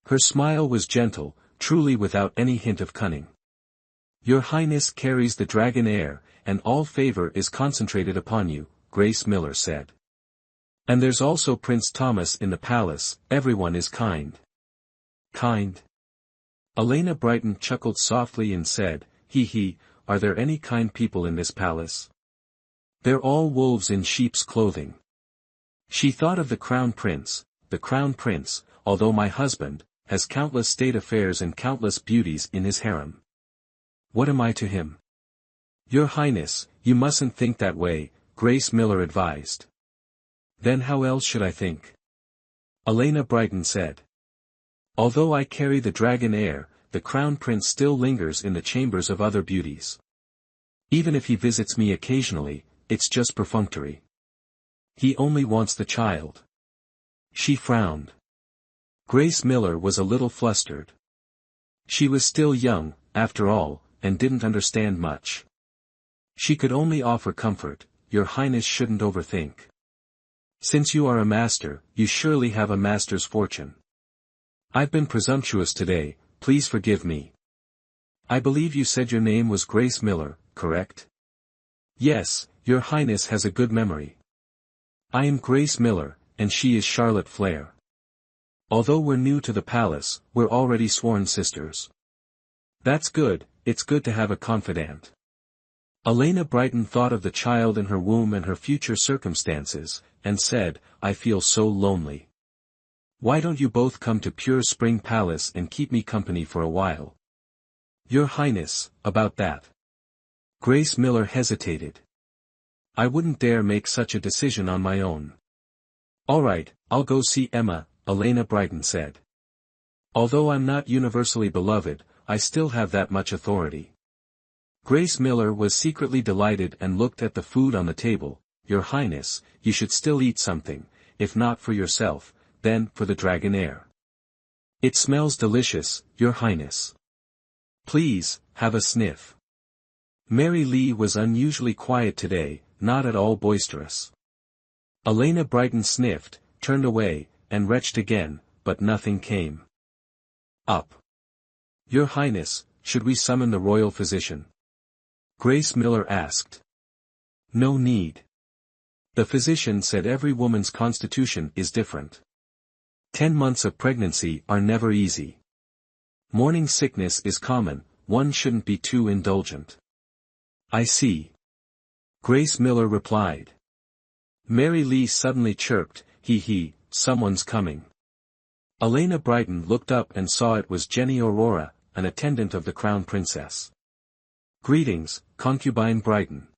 Her smile was gentle, truly without any hint of cunning. Your Highness carries the dragon air, and all favor is concentrated upon you, Grace Miller said. And there's also Prince Thomas in the palace, everyone is kind. Kind? Elena Brighton chuckled softly and said, are there any kind people in this palace? They're all wolves in sheep's clothing. She thought of the Crown Prince, although my husband, has countless state affairs and countless beauties in his harem. What am I to him? Your Highness, you mustn't think that way, Grace Miller advised. Then how else should I think? Elena Brighton said. Although I carry the dragon air, the Crown Prince still lingers in the chambers of other beauties. Even if he visits me occasionally, it's just perfunctory. He only wants the child. She frowned. Grace Miller was a little flustered. She was still young, after all, and didn't understand much. She could only offer comfort, Your Highness shouldn't overthink. Since you are a master, you surely have a master's fortune. I've been presumptuous today, please forgive me. I believe you said your name was Grace Miller, correct? Yes, Your Highness has a good memory. I am Grace Miller, and she is Charlotte Flair. Although we're new to the palace, we're already sworn sisters. That's good, it's good to have a confidant. Elena Brighton thought of the child in her womb and her future circumstances, and said, I feel so lonely. Why don't you both come to Pure Spring Palace and keep me company for a while? Your Highness, about that. Grace Miller hesitated. I wouldn't dare make such a decision on my own. All right, I'll go see Emma, Elena Brighton said. Although I'm not universally beloved, I still have that much authority. Grace Miller was secretly delighted and looked at the food on the table. Your Highness, you should still eat something, if not for yourself, then for the dragon air. It smells delicious, Your Highness. Please, have a sniff. Mary Lee was unusually quiet today, not at all boisterous. Elena Brighton sniffed, turned away, and retched again, but nothing came. Up. Your Highness, should we summon the royal physician? Grace Miller asked. No need. The physician said every woman's constitution is different. 10 months of pregnancy are never easy. Morning sickness is common, one shouldn't be too indulgent. I see. Grace Miller replied. Mary Lee suddenly chirped, someone's coming. Elena Brighton looked up and saw it was Jenny Aurora, an attendant of the Crown Princess. Greetings, concubine Brighton.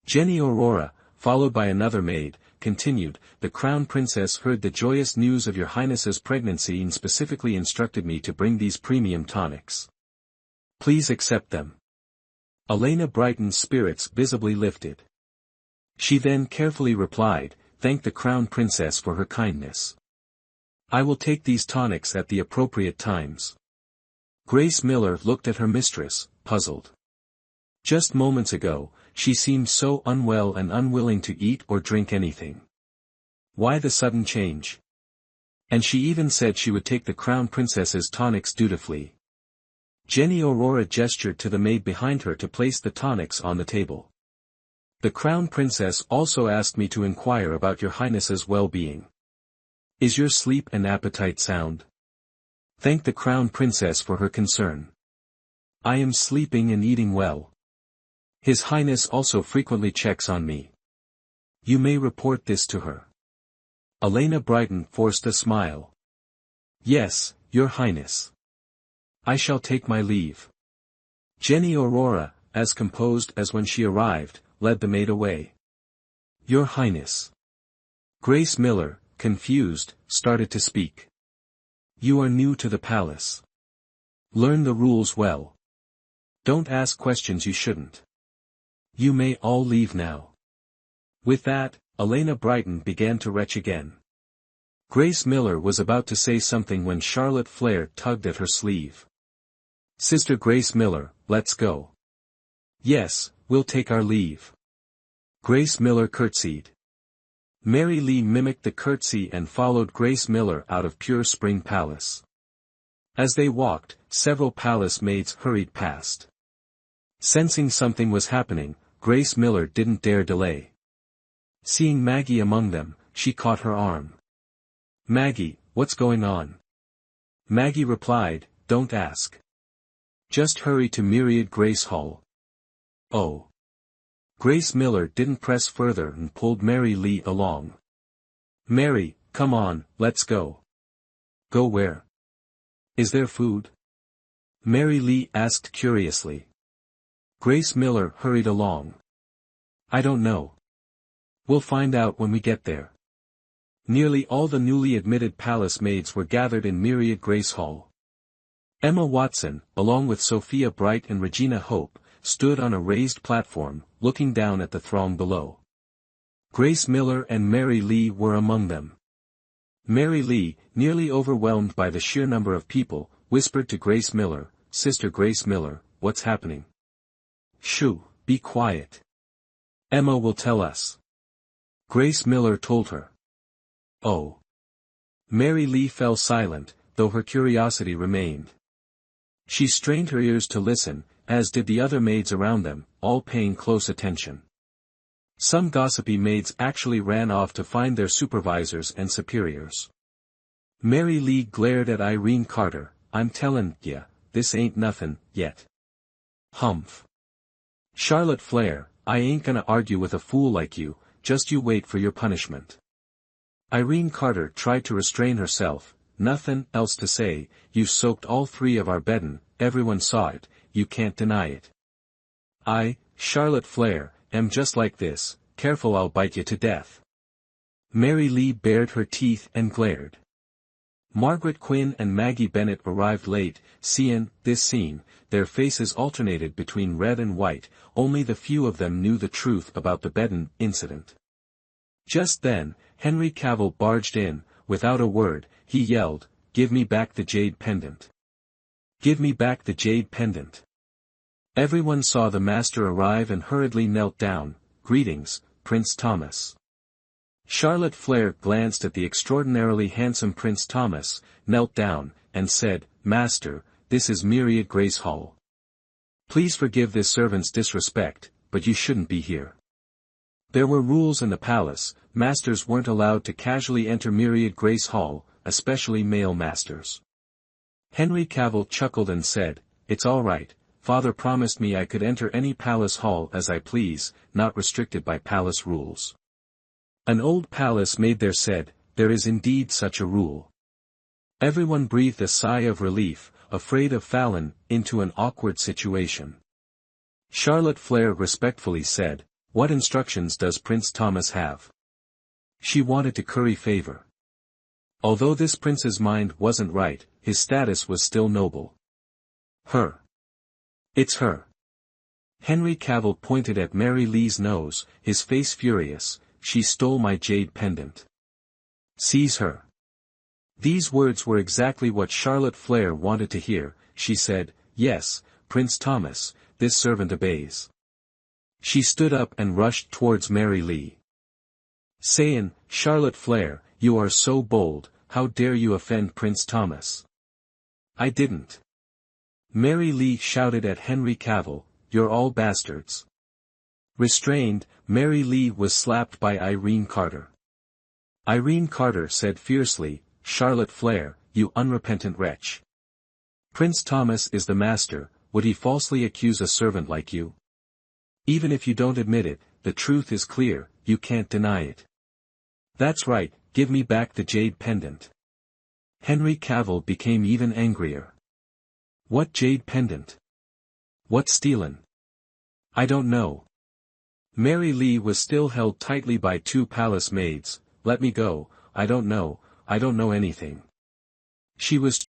Jenny Aurora, followed by another maid, continued, the Crown Princess heard the joyous news of Your Highness's pregnancy and specifically instructed me to bring these premium tonics. Please accept them. Elena Brighton's spirits visibly lifted. She then carefully replied, thank the Crown Princess for her kindness. I will take these tonics at the appropriate times. Grace Miller looked at her mistress, puzzled. Just moments ago, she seemed so unwell and unwilling to eat or drink anything. Why the sudden change? And she even said she would take the crown princess's tonics dutifully. Jenny Aurora gestured to the maid behind her to place the tonics on the table. The crown princess also asked me to inquire about your highness's well-being. Is your sleep and appetite sound? Thank the crown princess for her concern. I am sleeping and eating well. His highness also frequently checks on me. You may report this to her. Elena Brighton forced a smile. Yes, your highness. I shall take my leave. Jenny Aurora, as composed as when she arrived, led the maid away. Your highness. Grace Miller, confused, started to speak. You are new to the palace. Learn the rules well. Don't ask questions you shouldn't. You may all leave now. With that, Elena Brighton began to retch again. Grace Miller was about to say something when Charlotte Flair tugged at her sleeve. Sister Grace Miller, let's go. Yes, we'll take our leave. Grace Miller curtsied. Mary Lee mimicked the curtsy and followed Grace Miller out of Pure Spring Palace. As they walked, several palace maids hurried past. Sensing something was happening, Grace Miller didn't dare delay. Seeing Maggie among them, she caught her arm. Maggie, what's going on? Maggie replied, don't ask. Just hurry to Myriad Grace Hall. Oh. Grace Miller didn't press further and pulled Mary Lee along. Mary, come on, let's go. Go where? Is there food? Mary Lee asked curiously. Grace Miller hurried along. I don't know. We'll find out when we get there. Nearly all the newly admitted palace maids were gathered in Myriad Grace Hall. Emma Watson, along with Sophia Bright and Regina Hope, stood on a raised platform, looking down at the throng below. Grace Miller and Mary Lee were among them. Mary Lee, nearly overwhelmed by the sheer number of people, whispered to Grace Miller, Sister Grace Miller, what's happening? Shoo, be quiet. Emma will tell us. Grace Miller told her. Oh. Mary Lee fell silent, though her curiosity remained. She strained her ears to listen, as did the other maids around them, all paying close attention. Some gossipy maids actually ran off to find their supervisors and superiors. Mary Lee glared at Irene Carter, I'm tellin' ya, this ain't nothin', yet. Humph. Charlotte Flair, I ain't gonna argue with a fool like you, just you wait for your punishment. Irene Carter tried to restrain herself, nothin' else to say, you soaked all three of our beddin', everyone saw it, you can't deny it. I, Charlotte Flair, am just like this, careful I'll bite you to death. Mary Lee bared her teeth and glared. Margaret Quinn and Maggie Bennett arrived late, seeing this scene, their faces alternated between red and white, only the few of them knew the truth about the Bedden incident. Just then, Henry Cavill barged in, without a word, he yelled, Give me back the jade pendant. Give me back the jade pendant. Everyone saw the master arrive and hurriedly knelt down, Greetings, Prince Thomas. Charlotte Flair glanced at the extraordinarily handsome Prince Thomas, knelt down, and said, Master, this is Myriad Grace Hall. Please forgive this servant's disrespect, but you shouldn't be here. There were rules in the palace, masters weren't allowed to casually enter Myriad Grace Hall, especially male masters. Henry Cavill chuckled and said, It's all right, Father promised me I could enter any palace hall as I please, not restricted by palace rules. An old palace maid there said, There is indeed such a rule. Everyone breathed a sigh of relief, afraid of Fallon, into an awkward situation. Charlotte Flair respectfully said, What instructions does Prince Thomas have? She wanted to curry favor. Although this prince's mind wasn't right, his status was still noble. Her. It's her. Henry Cavill pointed at Mary Lee's nose, his face furious, She stole my jade pendant. Seize her. These words were exactly what Charlotte Flair wanted to hear. She said, Yes, Prince Thomas, this servant obeys. She stood up and rushed towards Mary Lee. Saying, Charlotte Flair, you are so bold, how dare you offend Prince Thomas? I didn't. Mary Lee shouted at Henry Cavill, you're all bastards. Restrained, Mary Lee was slapped by Irene Carter. Irene Carter said fiercely, Charlotte Flair, you unrepentant wretch. Prince Thomas is the master, would he falsely accuse a servant like you? Even if you don't admit it, the truth is clear, you can't deny it. That's right, give me back the jade pendant. Henry Cavill became even angrier. What jade pendant? What's stealin'? I don't know. Mary Lee was still held tightly by two palace maids, let me go, I don't know anything. She was